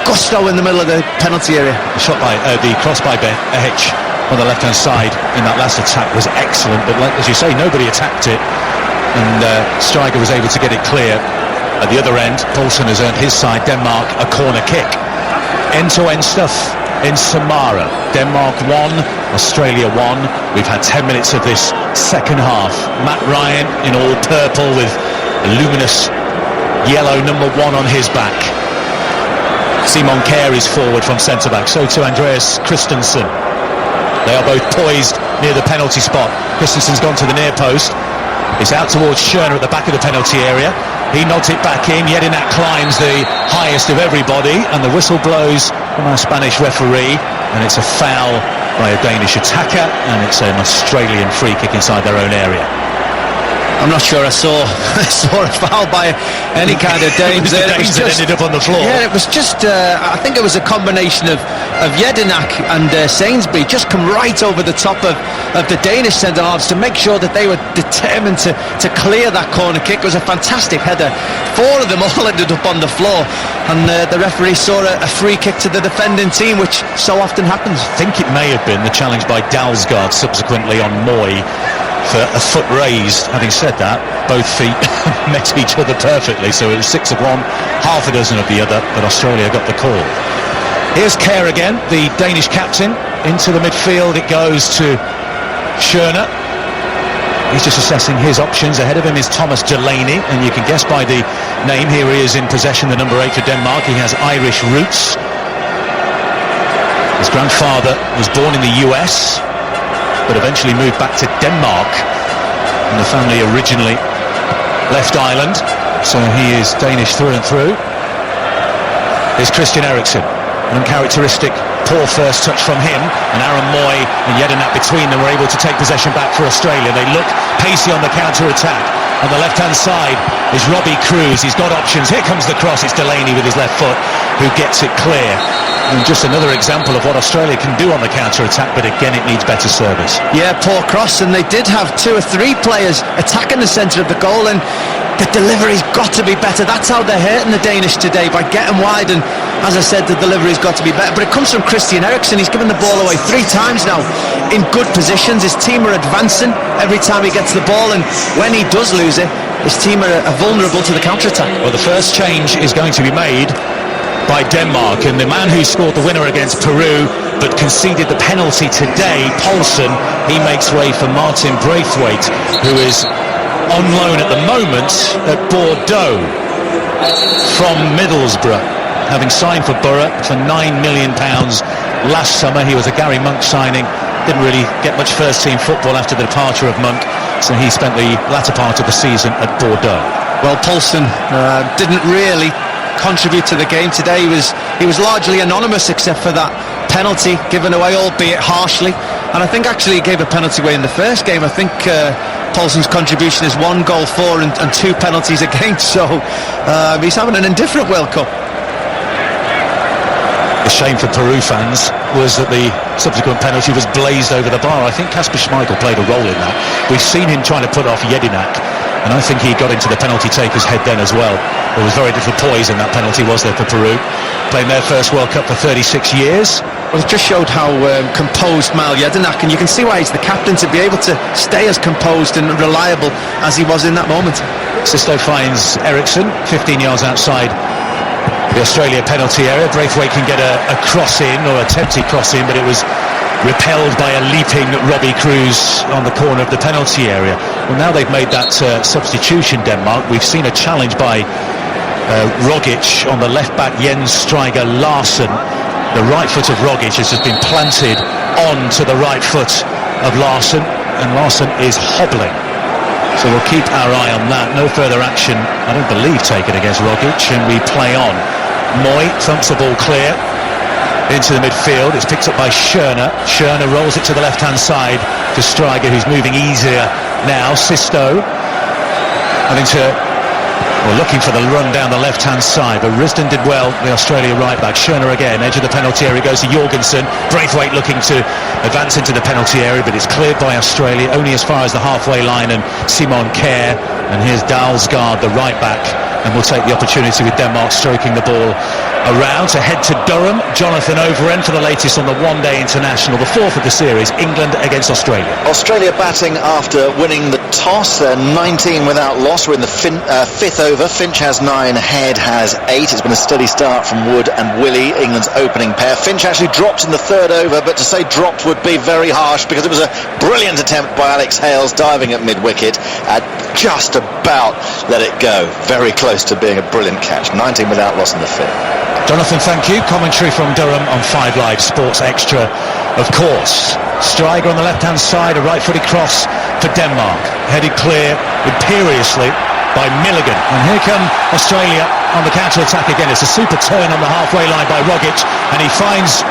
gusto in the middle of the penalty area. The cross by Behic on the left-hand side in that last attack was excellent, but like, as you say, nobody attacked it, and Striger was able to get it clear. At the other end, Poulsen has earned his side, Denmark, a corner kick. End-to-end stuff in Samara. Denmark 1, Australia 1. We've had 10 minutes of this second half. Matt Ryan in all purple with a luminous yellow number 1 on his back. Simon Kjær is forward from centre-back, so to Andreas Christensen. They are both poised near the penalty spot. Christensen's gone to the near post. It's out towards Schöne at the back of the penalty area. He nods it back in. Jedinak climbs the highest of everybody, and the whistle blows from our Spanish referee, and it's a foul by a Danish attacker, and it's an Australian free kick inside their own area. I'm not sure I saw a foul by any kind of Danes. It was the Danes that ended up on the floor. Yeah, it was just, I think it was a combination of Jedinak and Sainsbury just come right over the top of the Danish centre-halves to make sure that they were determined to clear that corner kick. It was a fantastic header. 4 of them all ended up on the floor, and the referee saw a free kick to the defending team, which so often happens. I think it may have been the challenge by Dalsgaard subsequently on Moy for a foot raised. Having said that, both feet met each other perfectly, so it was 6 of one, half a dozen of the other, but Australia got the call. Here's Kjær again, the Danish captain. Into the midfield it goes to Schöne. He's just assessing his options. Ahead of him is Thomas Delaney, and you can guess by the name, here he is in possession, the number 8 for Denmark. He has Irish roots. His grandfather was born in the US, but eventually moved back to Denmark, and the family originally left Ireland, so he is Danish through and through. Here's Christian Eriksen, uncharacteristic poor first touch from him, and Aaron Moy and Jedinak between them were able to take possession back for Australia. They look pacey on the counter-attack. On the left-hand side is Robbie Cruz. He's got options. Here comes the cross. It's Delaney with his left foot who gets it clear. And just another example of what Australia can do on the counter-attack, but again it needs better service. Yeah, poor cross, and they did have 2 or 3 players attacking the centre of the goal, and the delivery's got to be better. That's how they're hurting the Danish today, by getting wide, and as I said, the delivery's got to be better. But it comes from Christian Eriksen. He's given the ball away 3 times now in good positions. His team are advancing every time he gets the ball, and when he does lose it, his team are vulnerable to the counter-attack. Well, the first change is going to be made by Denmark, and the man who scored the winner against Peru but conceded the penalty today, Poulsen, he makes way for Martin Braithwaite, who is on loan at the moment at Bordeaux from Middlesbrough, having signed for Borough for £9 million last summer. He was a Gary Monk signing, didn't really get much first team football after the departure of Monk, so he spent the latter part of the season at Bordeaux. Well, Poulsen didn't really contribute to the game today. He was largely anonymous except for that penalty given away, albeit harshly, and I think actually he gave a penalty away in the first game. I think Poulsen's contribution is 1 goal for and 2 penalties against, so he's having an indifferent World Cup. The shame for Peru fans was that the subsequent penalty was blazed over the bar. I think Kasper Schmeichel played a role in that. We've seen him trying to put off Jedinak, and I think he got into the penalty taker's head then as well. There was very little poise in that penalty, was there, for Peru, playing their first World Cup for 36 years. Well, it just showed how composed Mal Jedinak, and you can see why he's the captain, to be able to stay as composed and reliable as he was in that moment. Sisto finds Eriksen 15 yards outside the Australia penalty area. Braithwaite can get a cross in, or attempted cross in, but it was repelled by a leaping Robbie Cruz on the corner of the penalty area. Well, now they've made that substitution, Denmark. We've seen a challenge by Rogic on the left back, Jens Stryger Larsen. The right foot of Rogic has just been planted onto the right foot of Larsen, and Larsen is hobbling. So we'll keep our eye on that. No further action, I don't believe, taken against Rogic, and we play on. Moy thumps the ball clear into the midfield. It's picked up by Schöne. Schöne rolls it to the left-hand side to Stryger, who's moving easier now. Sisto having to, looking for the run down the left-hand side, but Risdon did well, the Australia right-back. Schöne again, edge of the penalty area, goes to Jorgensen. Braithwaite looking to advance into the penalty area, but it's cleared by Australia, only as far as the halfway line, and Simon Kjær. And here's Dalsgaard, the right-back, and we'll take the opportunity with Denmark stroking the ball around to head to Durham. Jonathan Overend for the latest on the one-day international, the 4th of the series, England against Australia. Australia batting after winning the toss. They're 19 without loss. We're in the 5th over. Finch has 9, Head has 8. It's been a steady start from Wood and Willie, England's opening pair. Finch actually dropped in the 3rd over, but to say dropped would be very harsh, because it was a brilliant attempt by Alex Hales diving at mid-wicket, just about let it go. Very close. close to being a brilliant catch. 19 without loss in the fifth. Jonathan, thank you. Commentary from Durham on 5 Live Sports Extra, of course. Striker on the left-hand side, a right-footed cross for Denmark. Headed clear imperiously by Milligan. And here come Australia on the counter-attack again. It's a super turn on the halfway line by Rogic, and he finds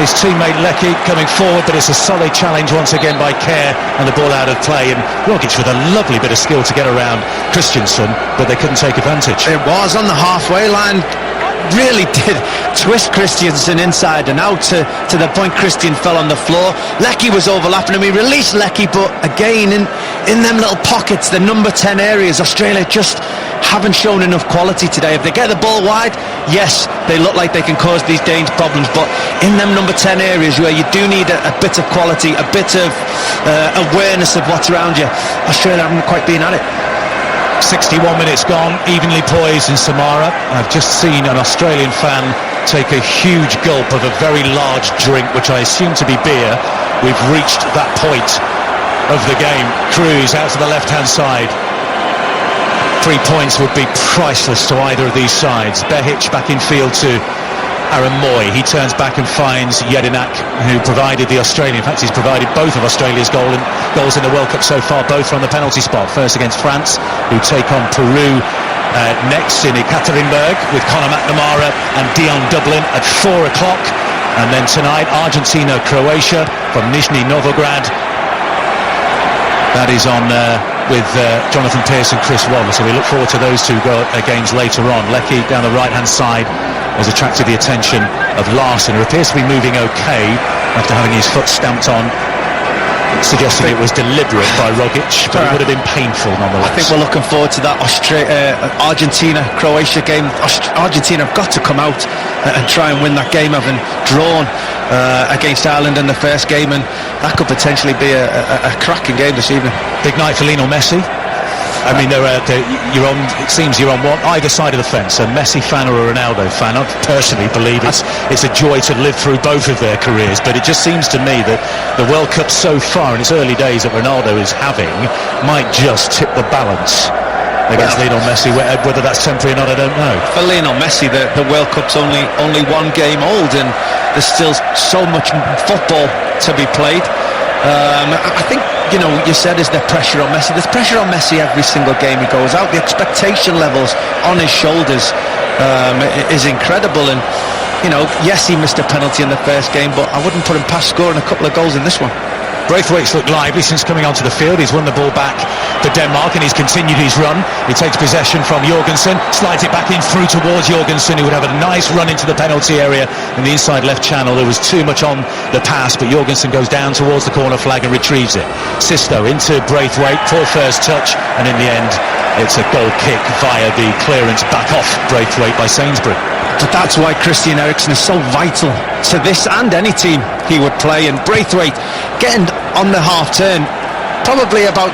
his teammate Leckie coming forward, but it's a solid challenge once again by Kerr, and the ball out of play. And Rogic with a lovely bit of skill to get around Christensen, but they couldn't take advantage. It was on the halfway line. Really did twist Christensen inside and out to the point Christian fell on the floor. Leckie was overlapping him. He released Leckie, but again in them little pockets, the number 10 areas, Australia just haven't shown enough quality today. If they get the ball wide, yes, they look like they can cause these Danes problems, but in them number 10 areas where you do need a bit of quality, a bit of awareness of what's around you, Australia haven't quite been at it. 61 minutes gone, evenly poised in Samara. I've just seen an Australian fan take a huge gulp of a very large drink, which I assume to be beer. We've reached that point of the game. Cruz out to the left-hand side. 3 points would be priceless to either of these sides. Behic back in field to Aaron Moy. He turns back and finds Jedinak, who provided the Australian. In fact, he's provided both of Australia's goals in the World Cup so far, both from the penalty spot. First against France, who take on Peru next in Ekaterinburg with Conor McNamara and Dion Dublin at 4 o'clock. And then tonight, Argentina-Croatia from Nizhny Novgorod. That is on with Jonathan Pearce and Chris Waddle. So we look forward to those two games later on. Leckie down the right-hand side has attracted the attention of Larson, who appears to be moving okay after having his foot stamped on, suggesting it was deliberate by Rogic, but it would have been painful nonetheless. I think we're looking forward to that Argentina-Croatia game. Argentina have got to come out and try and win that game, having drawn against Ireland in the first game, and that could potentially be a cracking game this evening. Big night for Lionel Messi. I mean, it seems you're on either side of the fence, a Messi fan or a Ronaldo fan. I personally believe it's a joy to live through both of their careers, but it just seems to me that the World Cup so far in its early days that Ronaldo is having might just tip the balance against Lionel Messi. Whether that's temporary or not, I don't know. For Lionel Messi, the World Cup's only one game old, and there's still so much football to be played. I think, you said, is there pressure on Messi? There's pressure on Messi every single game he goes out. The expectation levels on his shoulders is incredible, and yes, he missed a penalty in the first game, but I wouldn't put him past scoring a couple of goals in this one. Braithwaite's looked lively since coming onto the field. He's won the ball back for Denmark, and he's continued his run. He takes possession from Jorgensen, slides it back in through towards Jorgensen, who would have a nice run into the penalty area in the inside left channel. There was too much on the pass, but Jorgensen goes down towards the corner flag and retrieves it. Sisto into Braithwaite, poor first touch, and in the end it's a goal kick via the clearance back off Braithwaite by Sainsbury. But that's why Christian Eriksen is so vital to this and any team he would play. And Braithwaite getting on the half turn, probably about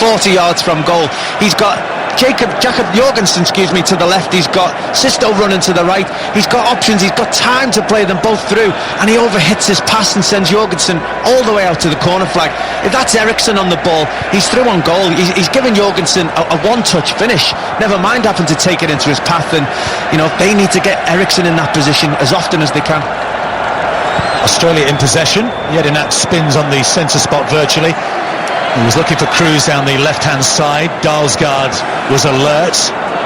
40 yards from goal. He's got Jakob Jorgensen, to the left. He's got Sisto running to the right. He's got options. He's got time to play them both through, and he overhits his pass and sends Jorgensen all the way out to the corner flag. If that's Eriksen on the ball, he's through on goal. He's given Jorgensen a one-touch finish, never mind having to take it into his path. And they need to get Eriksen in that position as often as they can. Australia in possession. Jedinak spins on the centre spot virtually. He was looking for Cruz down the left-hand side. Dalsgaard was alert,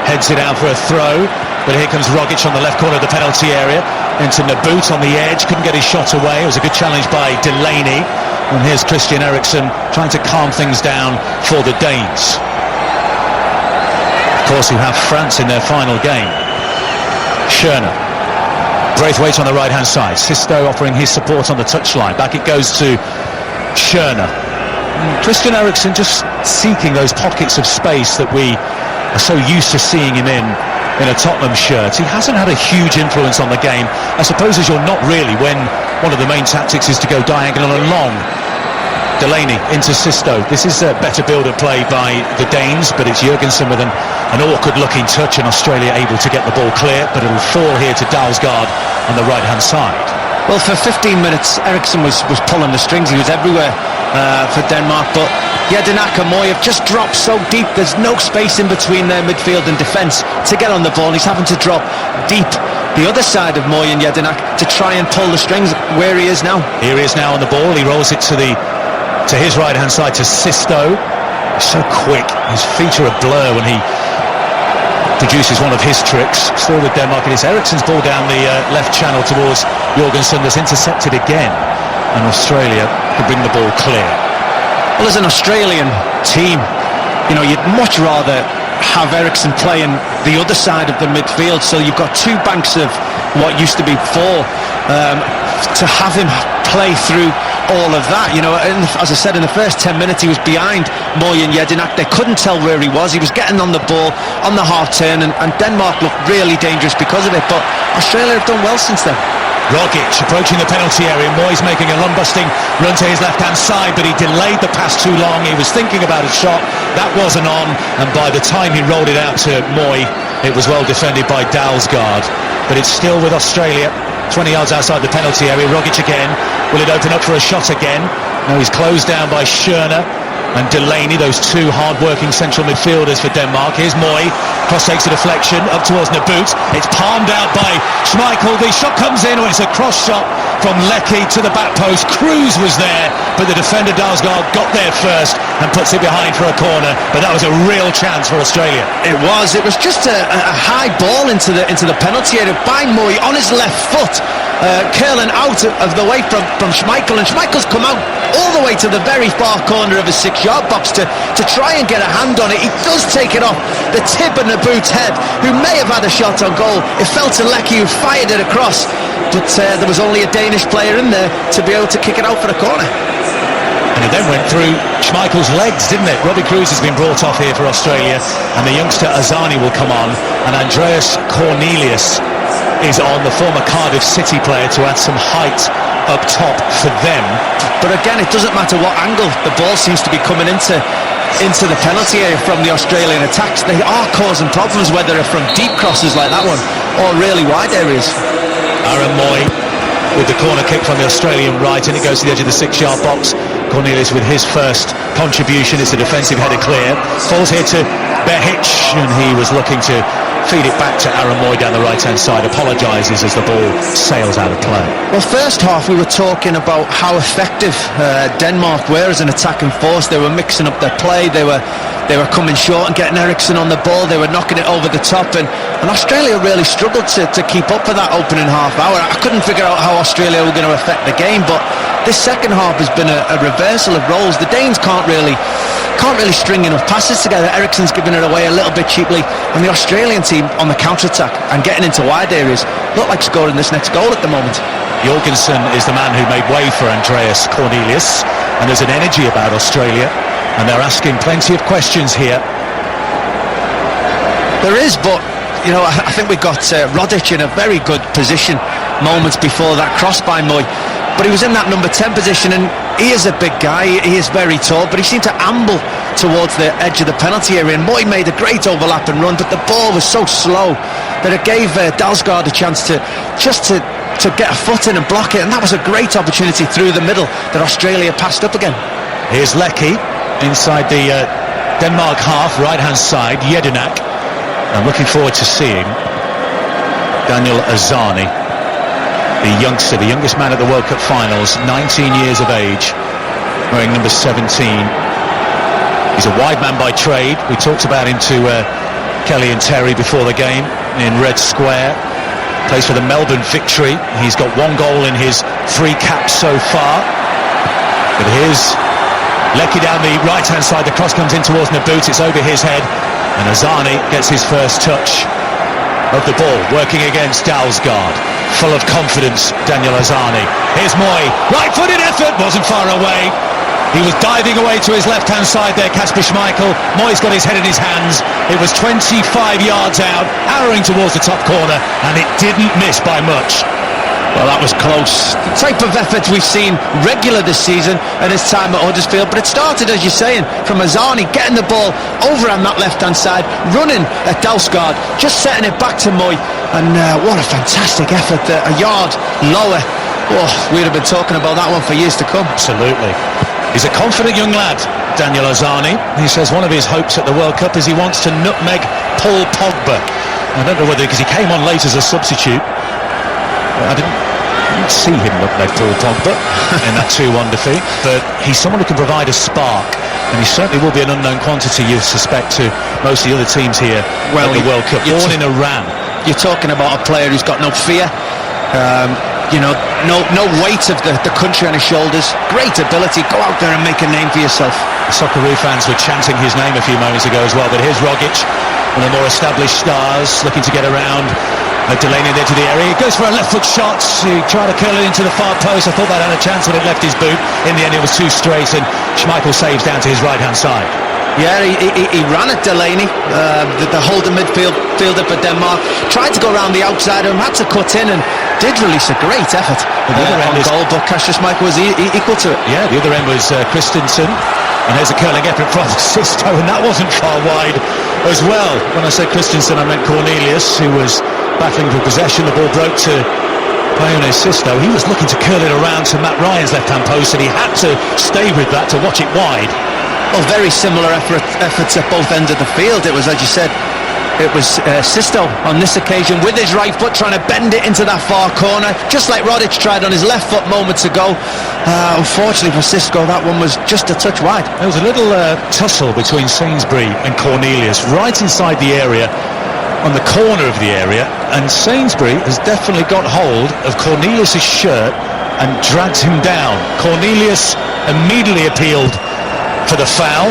heads it out for a throw, but here comes Rogic on the left corner of the penalty area, into Nabut on the edge, couldn't get his shot away. It was a good challenge by Delaney, and here's Christian Eriksen trying to calm things down for the Danes. Of course, who have France in their final game. Schöner. Braithwaite on the right-hand side. Sisto offering his support on the touchline. Back it goes to Schöner. Christian Eriksen just seeking those pockets of space that we are so used to seeing him in a Tottenham shirt. He hasn't had a huge influence on the game, I suppose, as you're not really, when one of the main tactics is to go diagonal and long. Delaney into Sisto. This is a better build-up play by the Danes, but it's Jorgensen with an awkward-looking touch, and Australia able to get the ball clear, but it'll fall here to Dalsgaard on the right-hand side. Well, for 15 minutes, Eriksen was pulling the strings. He was everywhere. for Denmark, but Jedinak and Moy have just dropped so deep. There's no space in between their midfield and defence to get on the ball. He's having to drop deep the other side of Moy and Jedinak to try and pull the strings where he is now. Here he is now on the ball. He rolls it to his right hand side to Sisto. He's so quick. His feet are a blur when he produces one of his tricks. Still with Denmark, it is Eriksen's ball down the left channel towards Jorgensen. That's intercepted again, and Australia can bring the ball clear. Well, as an Australian team, you know, you'd much rather have Eriksen playing the other side of the midfield, so you've got two banks of what used to be four, to have him play through all of that. You know, as I said, in the first 10 minutes he was behind Moy and Jedinak. They couldn't tell where he was. He was getting on the ball on the half turn, and Denmark looked really dangerous because of it, but Australia have done well since then. Rogic approaching the penalty area. Moy's making a lung-busting run to his left-hand side, but he delayed the pass too long. He was thinking about a shot. That wasn't on, and by the time he rolled it out to Moy, it was well defended by Dalsgaard. But it's still with Australia, 20 yards outside the penalty area. Rogic again. Will it open up for a shot again? No, he's closed down by Schörner and Delaney, those two hard-working central midfielders for Denmark. Here's Moy, cross takes a deflection up towards Nabut. It's palmed out by Schmeichel. The shot comes in, it's a cross shot from Leckie to the back post. Cruz was there, but the defender Dalsgaard got there first and puts it behind for a corner. But that was a real chance for Australia. It was just a high ball into the penalty area by Moy on his left foot, curling out of the way from Schmeichel, and Schmeichel's come out all the way to the very far corner of his 6-yard box to try and get a hand on it. He does take it off the tip of Nabut's head, who may have had a shot on goal. It fell to Leckie, who fired it across, but there was only a Danish player in there to be able to kick it out for the corner. And it then went through Schmeichel's legs, didn't it? Robbie Cruz has been brought off here for Australia, and the youngster Azani will come on, and Andreas Cornelius is on, the former Cardiff City player, to add some height up top for them. But again, it doesn't matter what angle the ball seems to be coming into the penalty area from the Australian attacks. They are causing problems, whether they're from deep crosses like that one or really wide areas. Aaron Moy with the corner kick from the Australian right, and it goes to the edge of the 6-yard box. Cornelius with his first contribution. It's a defensive header clear. Falls here to Behic, and he was looking to feed it back to Aaron Moy down the right-hand side. Apologises as the ball sails out of play. Well, first half we were talking about how effective Denmark were as an attacking force. They were mixing up their play. They were coming short and getting Eriksen on the ball. They were knocking it over the top, and Australia really struggled to keep up for that opening half hour. I couldn't figure out how Australia were going to affect the game, but this second half has been a reversal of roles. The Danes can't really string enough passes together. Eriksen's giving it away a little bit cheaply, and the Australian team on the counter-attack and getting into wide areas look like scoring this next goal at the moment. Jorgensen is the man who made way for Andreas Cornelius, and there's an energy about Australia, and they're asking plenty of questions here. There is, but you know, I think we got Rogic in a very good position moments before that cross by Moy. But he was in that number 10 position, and he is a big guy, he is very tall, but he seemed to amble towards the edge of the penalty area, and Moy made a great overlap and run, but the ball was so slow that it gave Dalsgaard a chance to get a foot in and block it, and that was a great opportunity through the middle that Australia passed up again. Here's Leckie inside the Denmark half, right-hand side. Jedinak. I'm looking forward to seeing Daniel Azani, the youngster, the youngest man at the World Cup finals, 19 years of age, wearing number 17. He's a wide man by trade. We talked about him to Kelly and Terry before the game in Red Square. Plays for the Melbourne Victory. He's got 1 goal in his 3 caps so far. But here's Leckie down the right-hand side. The cross comes in towards Nabut. It's over his head, and Azani gets his first touch of the ball, working against Dalsgaard. Full of confidence, Daniel Azani. Here's Moy, right-footed effort, wasn't far away. He was diving away to his left-hand side there, Kasper Schmeichel. Moy's got his head in his hands. It was 25 yards out, arrowing towards the top corner, and it didn't miss by much. Well, that was close. The type of effort we've seen regular this season at his time at Huddersfield, but it started, as you're saying, from Azani getting the ball over on that left-hand side, running at Dalsgaard, just setting it back to Moy, and what a fantastic effort there, a yard lower. Oh, we'd have been talking about that one for years to come. Absolutely. He's a confident young lad, Daniel Ozani. He says one of his hopes at the World Cup is he wants to nutmeg Paul Pogba. I don't know whether, because he came on late as a substitute. I didn't see him nutmeg Paul Pogba in that 2-1 defeat, but he's someone who can provide a spark, and he certainly will be an unknown quantity, you suspect, to most of the other teams here at the World Cup. Born in Iran. You're talking about a player who's got no fear. No weight of the country on his shoulders. Great ability. Go out there and make a name for yourself. The Socceroo fans were chanting his name a few moments ago as well, but here's Rogic, one of the more established stars, looking to get around Delaney there to the area. He goes for a left foot shot. He tried to curl it into the far post. I thought that had a chance when it left his boot. In the end it was too straight, and Schmeichel saves down to his right hand side. Yeah, he ran at Delaney, the holding midfielder for Denmark. Tried to go around the outside of him, had to cut in, and did release a great effort on goal, but Kasper Schmeichel was equal to it. Yeah, the other end was Christensen, and there's a curling effort from Sisto, and that wasn't far wide as well. When I said Christensen, I meant Cornelius, who was battling for possession. The ball broke to Paone Sisto. He was looking to curl it around to Matt Ryan's left-hand post, and he had to stay with that to watch it wide. Well, very similar efforts at both ends of the field. It was, as you said, it was Sisto on this occasion with his right foot trying to bend it into that far corner, just like Rodic tried on his left foot moments ago. Unfortunately for Sisto, that one was just a touch wide. There was a little tussle between Sainsbury and Cornelius right inside the area, on the corner of the area, and Sainsbury has definitely got hold of Cornelius' shirt and drags him down. Cornelius immediately appealed for the foul,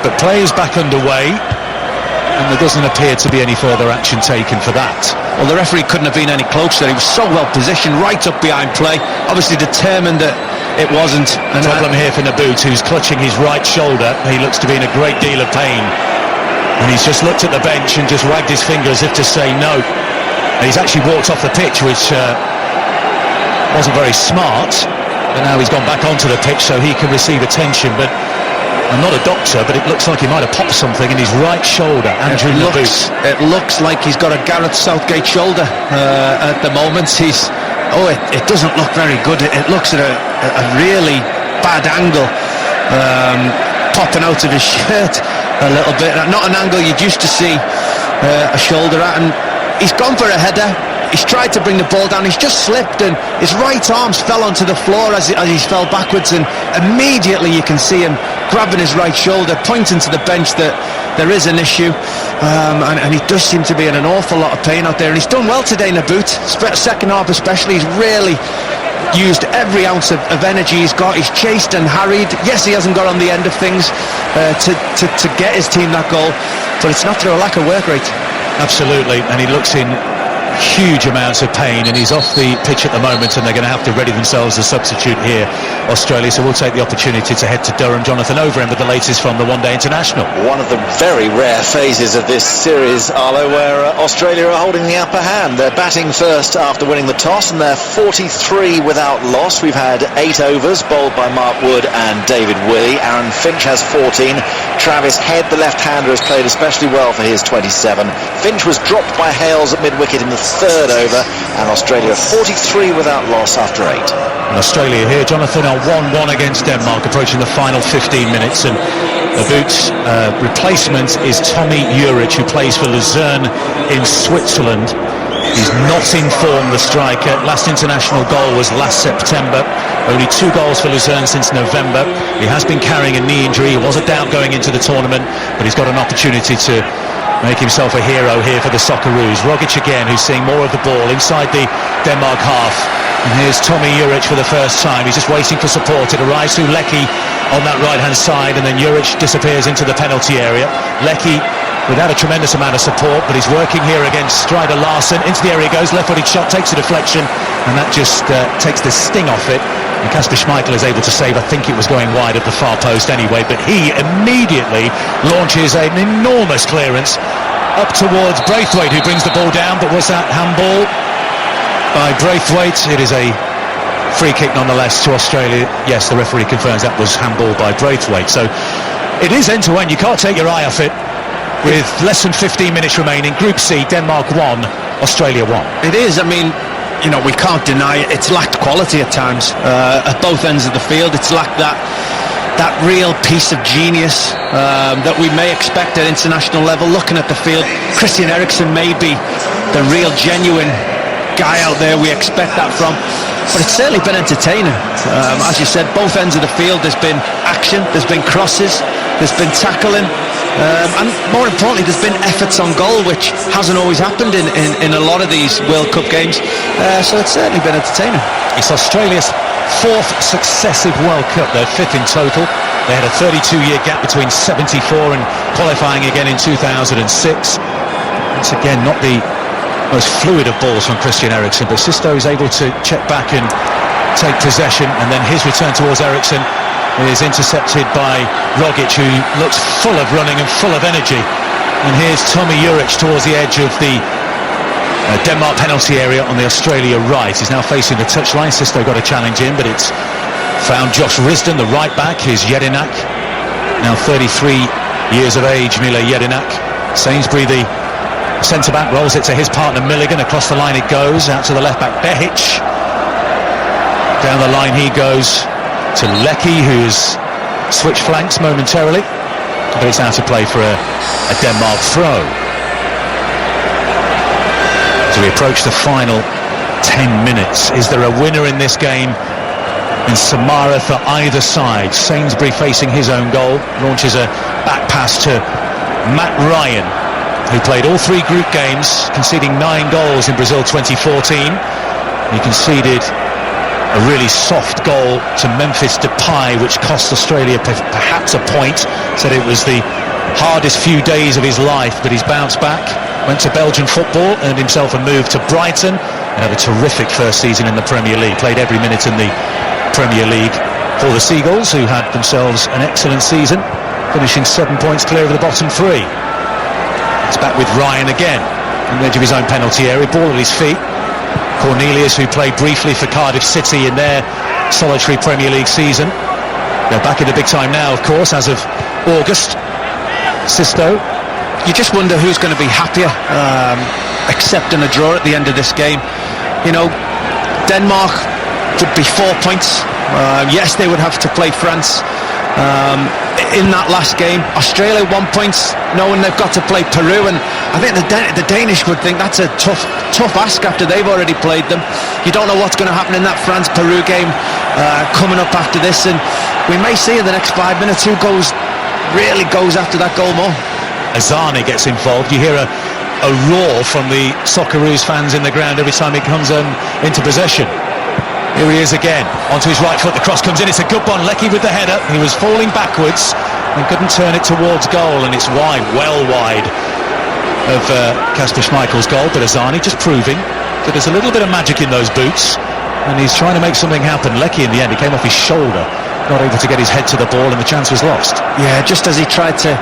but play is back underway, and there doesn't appear to be any further action taken for that. Well, the referee couldn't have been any closer. He was so well positioned, right up behind play, obviously determined that it wasn't. And problem here for Naboot, who's clutching his right shoulder. He looks to be in a great deal of pain, and he's just looked at the bench and just wagged his finger as if to say no. And he's actually walked off the pitch, which wasn't very smart, but now he's gone back onto the pitch so he can receive attention. But I'm not a doctor, but it looks like he might have popped something in his right shoulder. Andrew Naboot. It looks like he's got a Gareth Southgate shoulder at the moment. It doesn't look very good. It looks at a really bad angle, popping out of his shirt a little bit. Not an angle you'd used to see a shoulder at, and he's gone for a header. He's tried to bring the ball down, he's just slipped, and his right arms fell onto the floor as he fell backwards, and immediately you can see him grabbing his right shoulder, pointing to the bench that there is an issue, and he does seem to be in an awful lot of pain out there. And he's done well today, Naboot. Second half especially, he's really used every ounce of energy he's got. He's chased and harried. Yes, he hasn't got on the end of things to get his team that goal, but it's not through a lack of work rate. Absolutely, and he looks in huge amounts of pain, and he's off the pitch at the moment, and they're going to have to ready themselves a substitute here, Australia. So we'll take the opportunity to head to Durham. Jonathan Overend with the latest from the one-day international. One of the very rare phases of this series, Arlo, where Australia are holding the upper hand. They're batting first after winning the toss, and they're 43 without loss. We've had 8 overs bowled by Mark Wood and David Willey. Aaron Finch has 14. Travis Head, the left-hander, has played especially well for his 27. Finch was dropped by Hales at mid-wicket in the third over, and Australia 43 without loss after 8. And Australia here, Jonathan, are 1-1 against Denmark, approaching the final 15 minutes, and Naboot's replacement is Tommy Juric, who plays for Luzern in Switzerland. He's not in form, the striker. Last international goal was last September. Only 2 goals for Luzern since November. He has been carrying a knee injury. He was a doubt going into the tournament, but he's got an opportunity to make himself a hero here for the Socceroos. Rogic again, who's seeing more of the ball inside the Denmark half. And here's Tommy Juric for the first time. He's just waiting for support. It arrives through Leckie on that right-hand side, and then Juric disappears into the penalty area. Leckie without a tremendous amount of support, but he's working here against Strider Larsen. Into the area he goes, left-footed shot, takes a deflection, and that just takes the sting off it. And Kasper Schmeichel is able to save. I think it was going wide at the far post anyway, but he immediately launches an enormous clearance up towards Braithwaite, who brings the ball down. But was that handball by Braithwaite? It is a free kick nonetheless to Australia. Yes, the referee confirms that was handball by Braithwaite. So it is end-to-end. You can't take your eye off it. With less than 15 minutes remaining, Group C, Denmark 1, Australia 1. It is, I mean, you know, we can't deny it. It's lacked quality at times at both ends of the field. It's lacked that that real piece of genius that we may expect at international level. Looking at the field, Christian Eriksen may be the real genuine guy out there we expect that from, but it's certainly been entertaining. As you said, both ends of the field, there's been action, there's been crosses, there's been tackling, and more importantly, there's been efforts on goal, which hasn't always happened in a lot of these World Cup games, so it's certainly been entertaining. It's Australia's fourth successive World Cup, their fifth in total. They had a 32-year gap between 74 and qualifying again in 2006. Once again, not the most fluid of balls from Christian Eriksen, but Sisto is able to check back and take possession, and then his return towards Eriksen is intercepted by Rogic, who looks full of running and full of energy. And here's Tommy Juric towards the edge of the Denmark penalty area on the Australia right. He's now facing the touchline. Sisto got a challenge in, but it's found Josh Risdon, the right back. Here's Jedinak, now 33 years of age, Mile Jedinak. Sainsbury, the centre-back, rolls it to his partner Milligan. Across the line it goes, out to the left-back Behic. Down the line he goes to Leckie, who's switched flanks momentarily, but it's out of play for a Denmark throw. So we approach the final 10 minutes. Is there a winner in this game? In Samara for either side. Sainsbury facing his own goal, launches a back pass to Matt Ryan, who played all three group games, conceding 9 goals in Brazil 2014. He conceded a really soft goal to Memphis Depay, which cost Australia perhaps a point. Said it was the hardest few days of his life, but he's bounced back. Went to Belgian football, earned himself a move to Brighton, and had a terrific first season in the Premier League. Played every minute in the Premier League for the Seagulls, who had themselves an excellent season, finishing 7 points clear of the bottom 3. It's back with Ryan again, on the edge of his own penalty area, ball at his feet. Cornelius, who played briefly for Cardiff City in their solitary Premier League season. They're back in the big time now, of course, as of August. Sisto. You just wonder who's going to be happier accepting a draw at the end of this game. You know, Denmark would be 4 points. Yes, they would have to play France in that last game. Australia 1 point, knowing they've got to play Peru, and I think the Danish would think that's a tough ask after they've already played them. You don't know what's going to happen in that France-Peru game coming up after this, and we may see in the next 5 minutes who really goes after that goal more. Azani gets involved. You hear a roar from the Socceroos fans in the ground every time he comes into possession. Here he is again, onto his right foot, the cross comes in, it's a good one. Leckie with the header, he was falling backwards and couldn't turn it towards goal, and it's wide, well wide of Kasper Schmeichel's goal. But Azani just proving that there's a little bit of magic in those boots, and he's trying to make something happen. Leckie in the end, he came off his shoulder, not able to get his head to the ball, and the chance was lost. Yeah, just as he tried to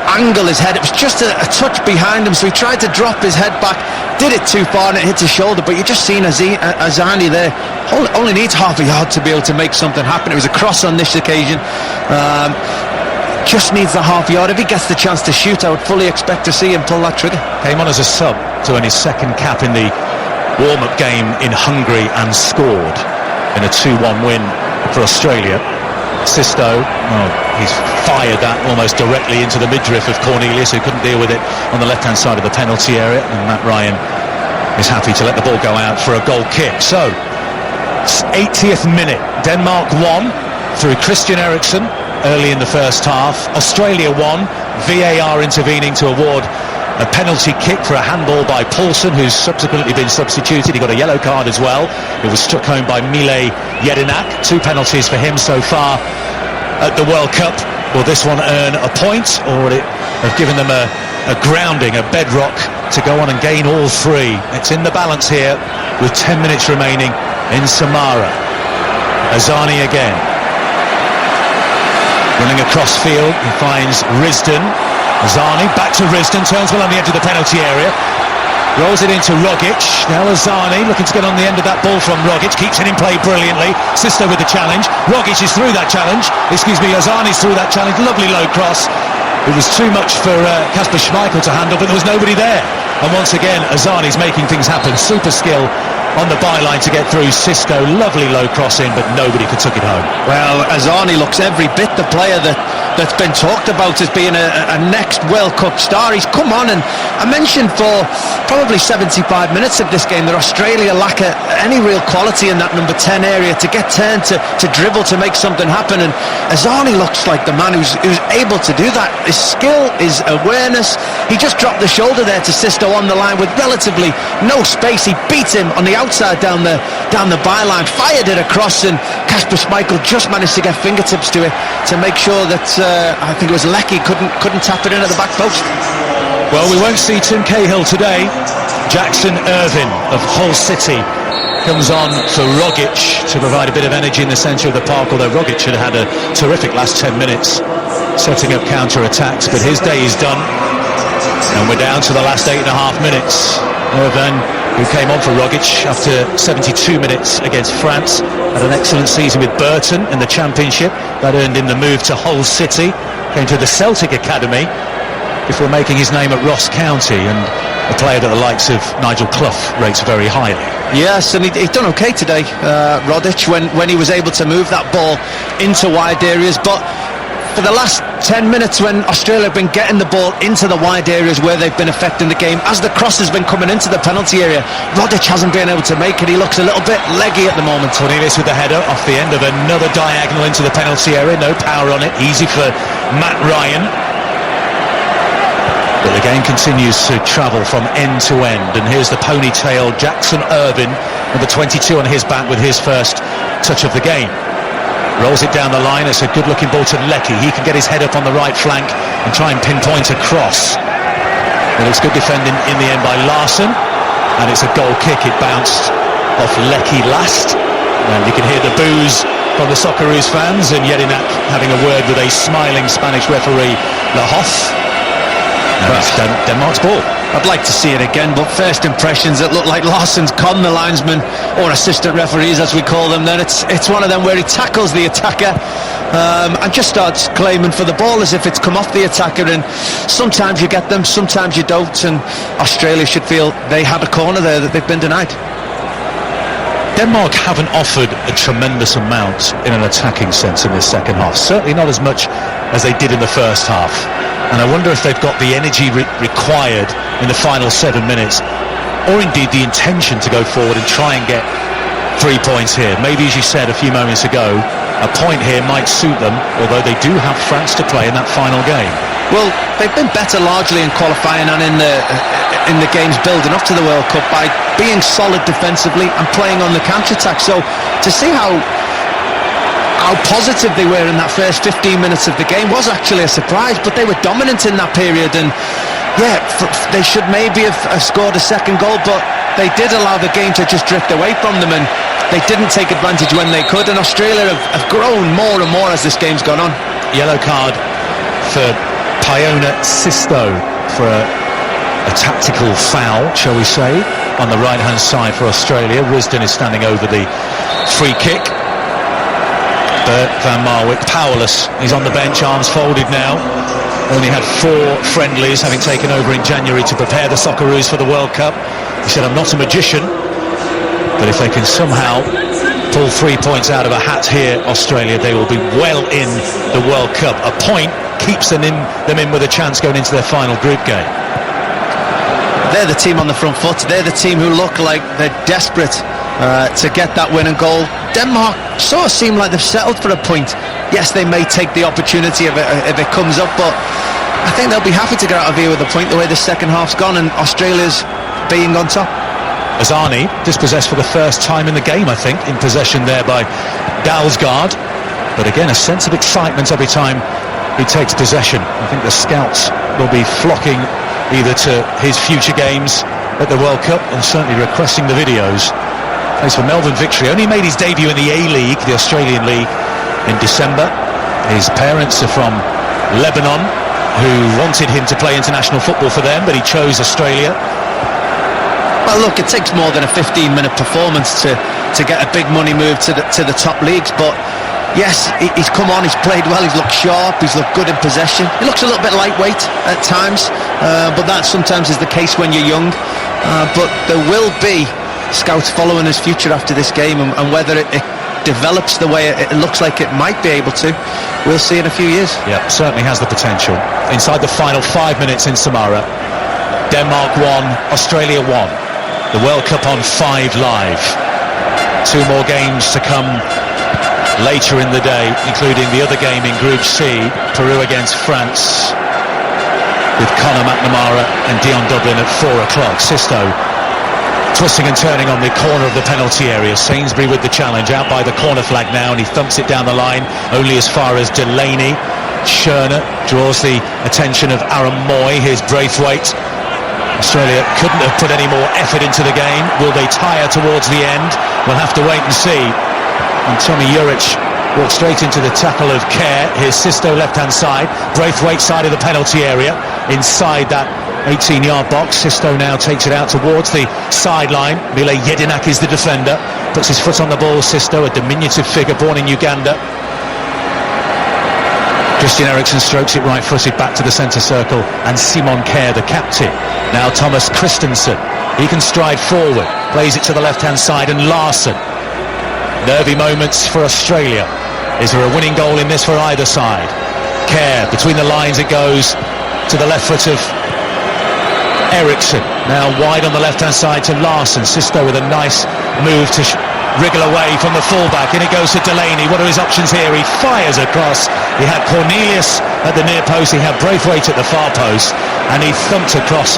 angle his head, it was just a touch behind him, so he tried to drop his head back, did it too far and it hit his shoulder. But you just seen Azani there, only needs half a yard to be able to make something happen. It was a cross on this occasion, just needs the half yard. If he gets the chance to shoot, I would fully expect to see him pull that trigger. Came on as a sub to earn his second cap in the warm-up game in Hungary and scored in a 2-1 win for Australia. Sisto, he's fired that almost directly into the midriff of Cornelius, who couldn't deal with it on the left-hand side of the penalty area, and Matt Ryan is happy to let the ball go out for a goal kick. So, 80th minute, Denmark won through Christian Eriksen early in the first half. Australia won, VAR intervening to award a penalty kick for a handball by Paulsen, who's subsequently been substituted. He got a yellow card as well. It was struck home by Mile Jedinak. 2 penalties for him so far at the World Cup. Will this one earn a point, or would it have given them a grounding, a bedrock to go on and gain all 3? It's in the balance here with 10 minutes remaining in Samara. Azani again. Running across field, he finds Risdon. Azani back to Risdon, turns well on the edge of the penalty area, rolls it into Rogic. Now Azani looking to get on the end of that ball from Rogic, keeps it in play brilliantly. Sisto with the challenge, Rogic is through that challenge, Azani's through that challenge. Lovely low cross. It was too much for Kasper Schmeichel to handle, but there was nobody there. And once again, Azani's making things happen. Super skill on the byline to get through. Sisto, lovely low cross in, but nobody could took it home. Well, Azani looks every bit the player that's been talked about as being a next World Cup star. He's come on, and I mentioned for probably 75 minutes of this game that Australia lack any real quality in that number 10 area to get turned, to dribble, to make something happen, and Azani looks like the man who's able to do that. His skill, his awareness. He just dropped the shoulder there to Sisto on the line with relatively no space. He beat him on the outside down the byline, fired it across, and Kasper Schmeichel just managed to get fingertips to it to make sure that I think it was Leckie couldn't tap it in at the back post. Well, we won't see Tim Cahill today. Jackson Irvine of Hull City comes on for Rogic to provide a bit of energy in the centre of the park, although Rogic had had a terrific last 10 minutes setting up counter-attacks, but his day is done, and we're down to the last 8.5 minutes. Irvine, who came on for Rogic after 72 minutes against France, had an excellent season with Burton in the Championship. That earned him the move to Hull City, came to the Celtic Academy before making his name at Ross County, and a player that the likes of Nigel Clough rates very highly. Yes, and he's done okay today, Rogic, when he was able to move that ball into wide areas, but for the last 10 minutes when Australia have been getting the ball into the wide areas where they've been affecting the game, as the cross has been coming into the penalty area, Rogic hasn't been able to make it. He looks a little bit leggy at the moment. Cornelius with the header off the end of another diagonal into the penalty area. No power on it, easy for Matt Ryan. But the game continues to travel from end to end, and here's the ponytail Jackson Irvine, number 22 on his back with his first touch of the game. Rolls it down the line. It's a good-looking ball to Leckie. He can get his head up on the right flank and try and pinpoint a cross. But it's good defending in the end by Larsson, and it's a goal kick. It bounced off Leckie last, and you can hear the boos from the Socceroos fans, and Jedinak having a word with a smiling Spanish referee, La Hoff. And it's Denmark's ball. I'd like to see it again, but first impressions, it looked like Larsson's conned the linesman, or assistant referees as we call them. Then it's one of them where he tackles the attacker and just starts claiming for the ball as if it's come off the attacker, and sometimes you get them, sometimes you don't, and Australia should feel they had a corner there that they've been denied. Denmark haven't offered a tremendous amount in an attacking sense in this second half, certainly not as much as they did in the first half. And I wonder if they've got the energy required in the final 7 minutes, or indeed the intention to go forward and try and get 3 points here. Maybe, as you said a few moments ago, a point here might suit them, although they do have France to play in that final game. Well, they've been better largely in qualifying and in the games building up to the World Cup by being solid defensively and playing on the counter-attack. So to see how positive they were in that first 15 minutes of the game was actually a surprise, but they were dominant in that period, and yeah, they should maybe have scored a second goal, but they did allow the game to just drift away from them, and they didn't take advantage when they could, and Australia have grown more and more as this game's gone on. Yellow card for Piona Sisto for a tactical foul, shall we say, on the right hand side for Australia. Risdon is standing over the free kick. Bert van Marwijk powerless. He's on the bench, arms folded now. Only had 4 friendlies, having taken over in January to prepare the Socceroos for the World Cup. He said, "I'm not a magician, but if they can somehow pull 3 points out of a hat here, Australia, they will be well in the World Cup." A point keeps them in with a chance going into their final group game. They're the team on the front foot. They're the team who look like they're desperate to get that winning goal. Denmark sort of seem like they've settled for a point. Yes, they may take the opportunity if it comes up, but I think they'll be happy to get out of here with a point the way the second half's gone, and Australia's being on top. Azani dispossessed for the first time in the game, I think, in possession there by Dalsgaard. But again, a sense of excitement every time he takes possession. I think the scouts will be flocking either to his future games at the World Cup and certainly requesting the videos. Plays for Melbourne Victory. Only made his debut in the A-League, the Australian League, in December. His parents are from Lebanon, who wanted him to play international football for them, but he chose Australia. Well, look, it takes more than a 15-minute performance to get a big money move to the top leagues, but yes, he's come on, he's played well, he's looked sharp, he's looked good in possession. He looks a little bit lightweight at times, but that sometimes is the case when you're young. But there will be scouts following his future after this game, and whether it develops the way it looks like it might be able to, we'll see in a few years. Yeah, certainly has the potential. Inside the final 5 minutes in Samara, Denmark 1, Australia 1. The World Cup on 5 Live. 2 more games to come later in the day, including the other game in Group C, Peru against France, with Conor McNamara and Dion Dublin at 4 o'clock. Sisto twisting and turning on the corner of the penalty area. Sainsbury with the challenge, out by the corner flag now, and he thumps it down the line only as far as Delaney. Schörner draws the attention of Aaron Moy. Here's Braithwaite. Australia couldn't have put any more effort into the game. Will they tire towards the end? We'll have to wait and see. And Tommy Juric walks straight into the tackle of Kerr. Here's Sisto left-hand side. Braithwaite side of the penalty area, inside that 18-yard box. Sisto now takes it out towards the sideline. Mile Jedinak is the defender. Puts his foot on the ball. Sisto, a diminutive figure, born in Uganda. Christian Eriksen strokes it right-footed back to the centre circle, and Simon Kerr, the captain. Now Thomas Christensen. He can stride forward. Plays it to the left-hand side, and Larson. Nervy moments for Australia. Is there a winning goal in this for either side? Kerr, between the lines it goes to the left foot of Eriksen. Now wide on the left-hand side to Larson. Sisto with a nice move to wriggle away from the fullback, and it goes to Delaney. What are his options here? He fires across. He had Cornelius at the near post, he had Braithwaite at the far post, and he thumped across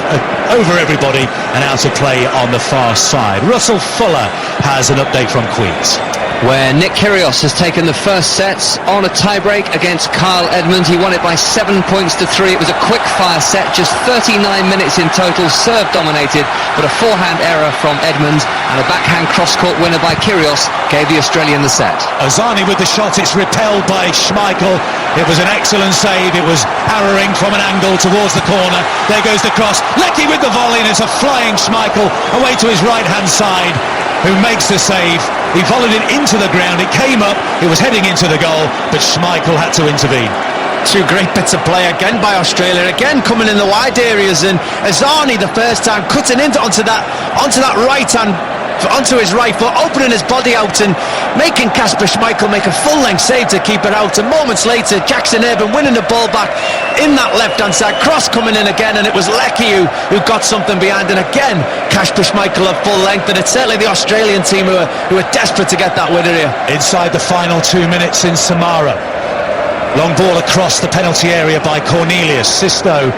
over everybody and out of play on the far side. Russell Fuller has an update from Queens, where Nick Kyrgios has taken the first sets on a tiebreak against Kyle Edmund. He won it by 7 points to 3. It was a quick fire set, just 39 minutes in total, serve dominated, but a forehand error from Edmund and a backhand cross-court winner by Kyrgios gave the Australian the set. Ozani with the shot, it's repelled by Schmeichel. It was an excellent save. It was arrowing from an angle towards the corner. There goes the cross. Leckie with the volley, and it's a flying Schmeichel away to his right-hand side, who makes the save. He volleyed it into the ground, it came up, it was heading into the goal, but Schmeichel had to intervene. 2 great bits of play again by Australia, again coming in the wide areas, and Ozani the first time cutting into onto that right hand, onto his right foot, opening his body out and making Kasper Schmeichel make a full-length save to keep it out. And moments later, Jackson Urban winning the ball back in that left-hand side, cross coming in again, and it was Leckie who got something behind, and again Kasper Schmeichel at full length. And it's certainly the Australian team who are desperate to get that winner here. Inside the final 2 minutes in Samara, long ball across the penalty area by Cornelius. Sisto,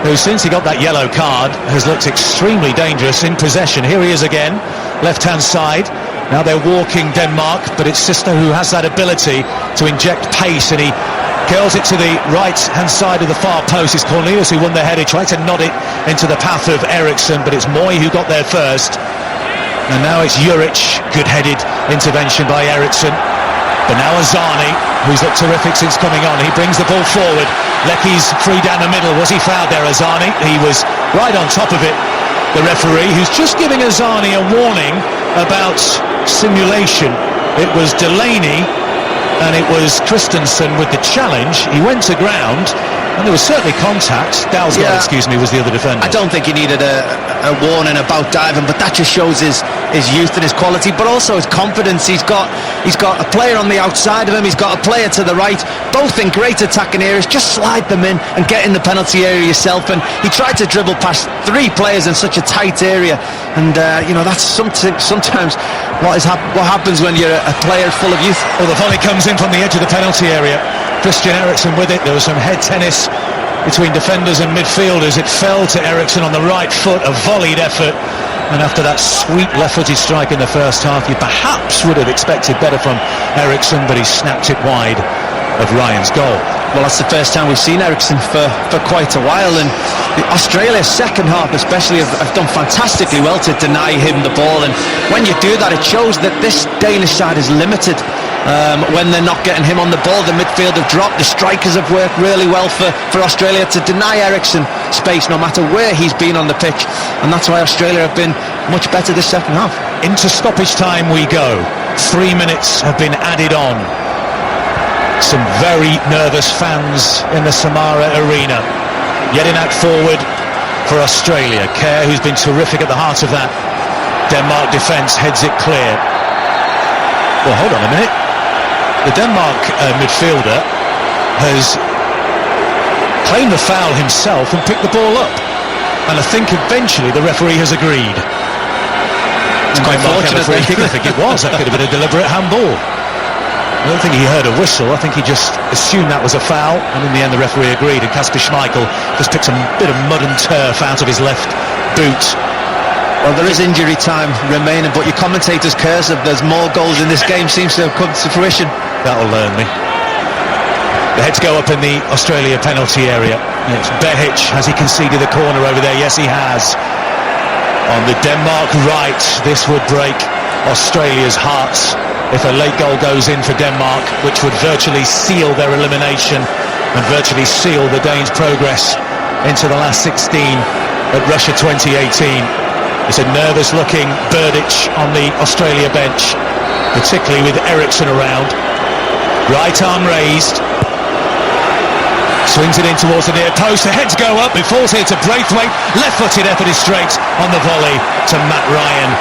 who since he got that yellow card has looked extremely dangerous in possession. Here he is again, left-hand side. Now they're walking Denmark, but it's Sisto who has that ability to inject pace, and he curls it to the right-hand side of the far post. It's Cornelius who won the header. He tried to nod it into the path of Eriksen, but it's Moy who got there first. And now it's Juric, good-headed intervention by Eriksen. But now Ozani, who's looked terrific since coming on, he brings the ball forward. Leckie's free down the middle. Was he fouled there, Ozani? He was right on top of it. The referee, who's just giving Ozani a warning about simulation. It was Delaney and it was Christensen with the challenge. He went to ground and there was certainly contact. Dalsgaard, excuse me, was the other defender. I don't think he needed a warning about diving, but that just shows his youth and his quality, but also his confidence. He's got a player on the outside of him, he's got a player to the right, both in great attacking areas. Just slide them in and get in the penalty area yourself. And he tried to dribble past 3 players in such a tight area, and that's sometimes what happens when you're a player full of youth. Well, the volley comes in from the edge of the penalty area. Christian Eriksen with it. There was some head tennis between defenders and midfielders. It fell to Eriksen on the right foot, a volleyed effort, and after that sweet left-footed strike in the first half, you perhaps would have expected better from Eriksen, but he snapped it wide of Ryan's goal. Well, that's the first time we've seen Eriksen for quite a while, and Australia's second half especially have done fantastically well to deny him the ball. And when you do that, it shows that this Danish side is limited. When they're not getting him on the ball, the midfield have dropped. The strikers have worked really well for Australia to deny Eriksen space no matter where he's been on the pitch, and that's why Australia have been much better this second half. Into stoppage time we go. 3 minutes have been added on. Some very nervous fans in the Samara arena. Jedinak forward for Australia. Kerr, who's been terrific at the heart of that Denmark defence heads it clear. Well, hold on a minute. The Denmark midfielder has claimed the foul himself and picked the ball up. And I think eventually the referee has agreed. It's quite fortunate. I think it was. That could have been a deliberate handball. I don't think he heard a whistle. I think he just assumed that was a foul, and in the end the referee agreed, and Kasper Schmeichel just picked a bit of mud and turf out of his left boot. Well, there is injury time remaining, but your commentator's curse of there's more goals in this game seems to have come to fruition. That'll learn me. The heads go up in the Australia penalty area. It's Behic. Has he conceded the corner over there? Yes, he has. On the Denmark right, this would break Australia's hearts if a late goal goes in for Denmark, which would virtually seal their elimination and virtually seal the Danes' progress into the last 16 at Russia 2018. It's a nervous-looking Burdic on the Australia bench, particularly with Eriksson around. Right arm raised. Swings it in towards the near post. The heads go up. It falls here to Braithwaite. Left-footed effort is straight on the volley to Matt Ryan,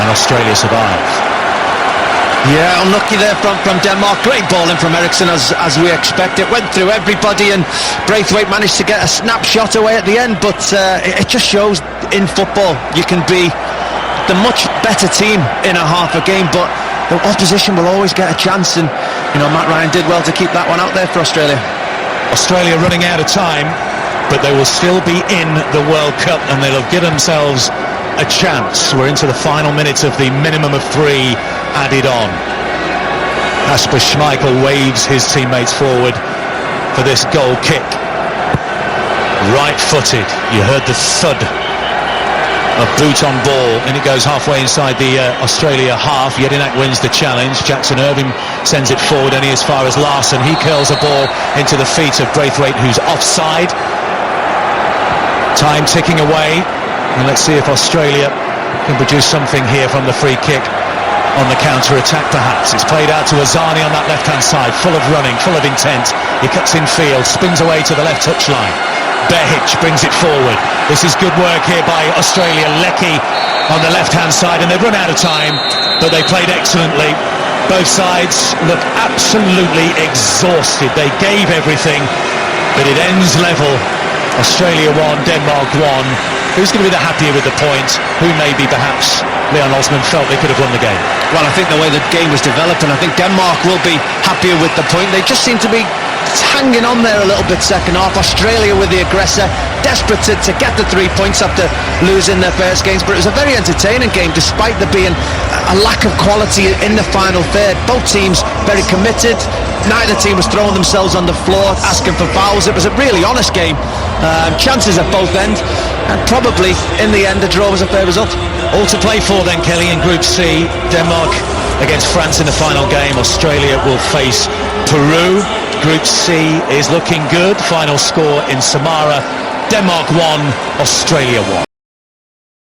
and Australia survive. Yeah, unlucky there from Denmark. Great ball in from Eriksson as we expected. Went through everybody, and Braithwaite managed to get a snapshot away at the end. But it just shows in football you can be the much better team in a half a game, but the opposition will always get a chance. And Matt Ryan did well to keep that one out there for Australia. Australia running out of time, but they will still be in the World Cup, and they'll have given themselves a chance. We're into the final minutes of the minimum of 3 added on. Kasper Schmeichel waves his teammates forward for this goal kick. Right-footed. You heard the thud of boot on ball, and it goes halfway inside the Australia half. Jedinak wins the challenge. Jackson Irving sends it forward only as far as Larson. He curls a ball into the feet of Braithwaite, who's offside. Time ticking away, and let's see if Australia can produce something here from the free kick on the counter-attack perhaps. It's played out to Azani on that left-hand side, full of running, full of intent. He cuts in field, spins away to the left touchline. Behic brings it forward. This is good work here by Australia. Leckie on the left-hand side, and they've run out of time, but they played excellently. Both sides look absolutely exhausted. They gave everything, but it ends level. Australia 1, Denmark 1. Who's going to be the happier with the point? Who maybe perhaps Leon Osman felt they could have won the game? Well, I think the way the game was developed, and I think Denmark will be happier with the point. They just seem to be hanging on there a little bit second half. Australia with the aggressor, desperate to get the 3 points after losing their first games, but it was a very entertaining game despite there being a lack of quality in the final third. Both teams very committed. Neither team was throwing themselves on the floor asking for fouls. It was a really honest game. Chances at both ends, and probably in the end a draw was a fair result. All to play for then, Kelly, in Group C. Denmark against France in the final game. Australia will face Peru. Group C is looking good. Final score in Samara: Denmark 1, Australia 1.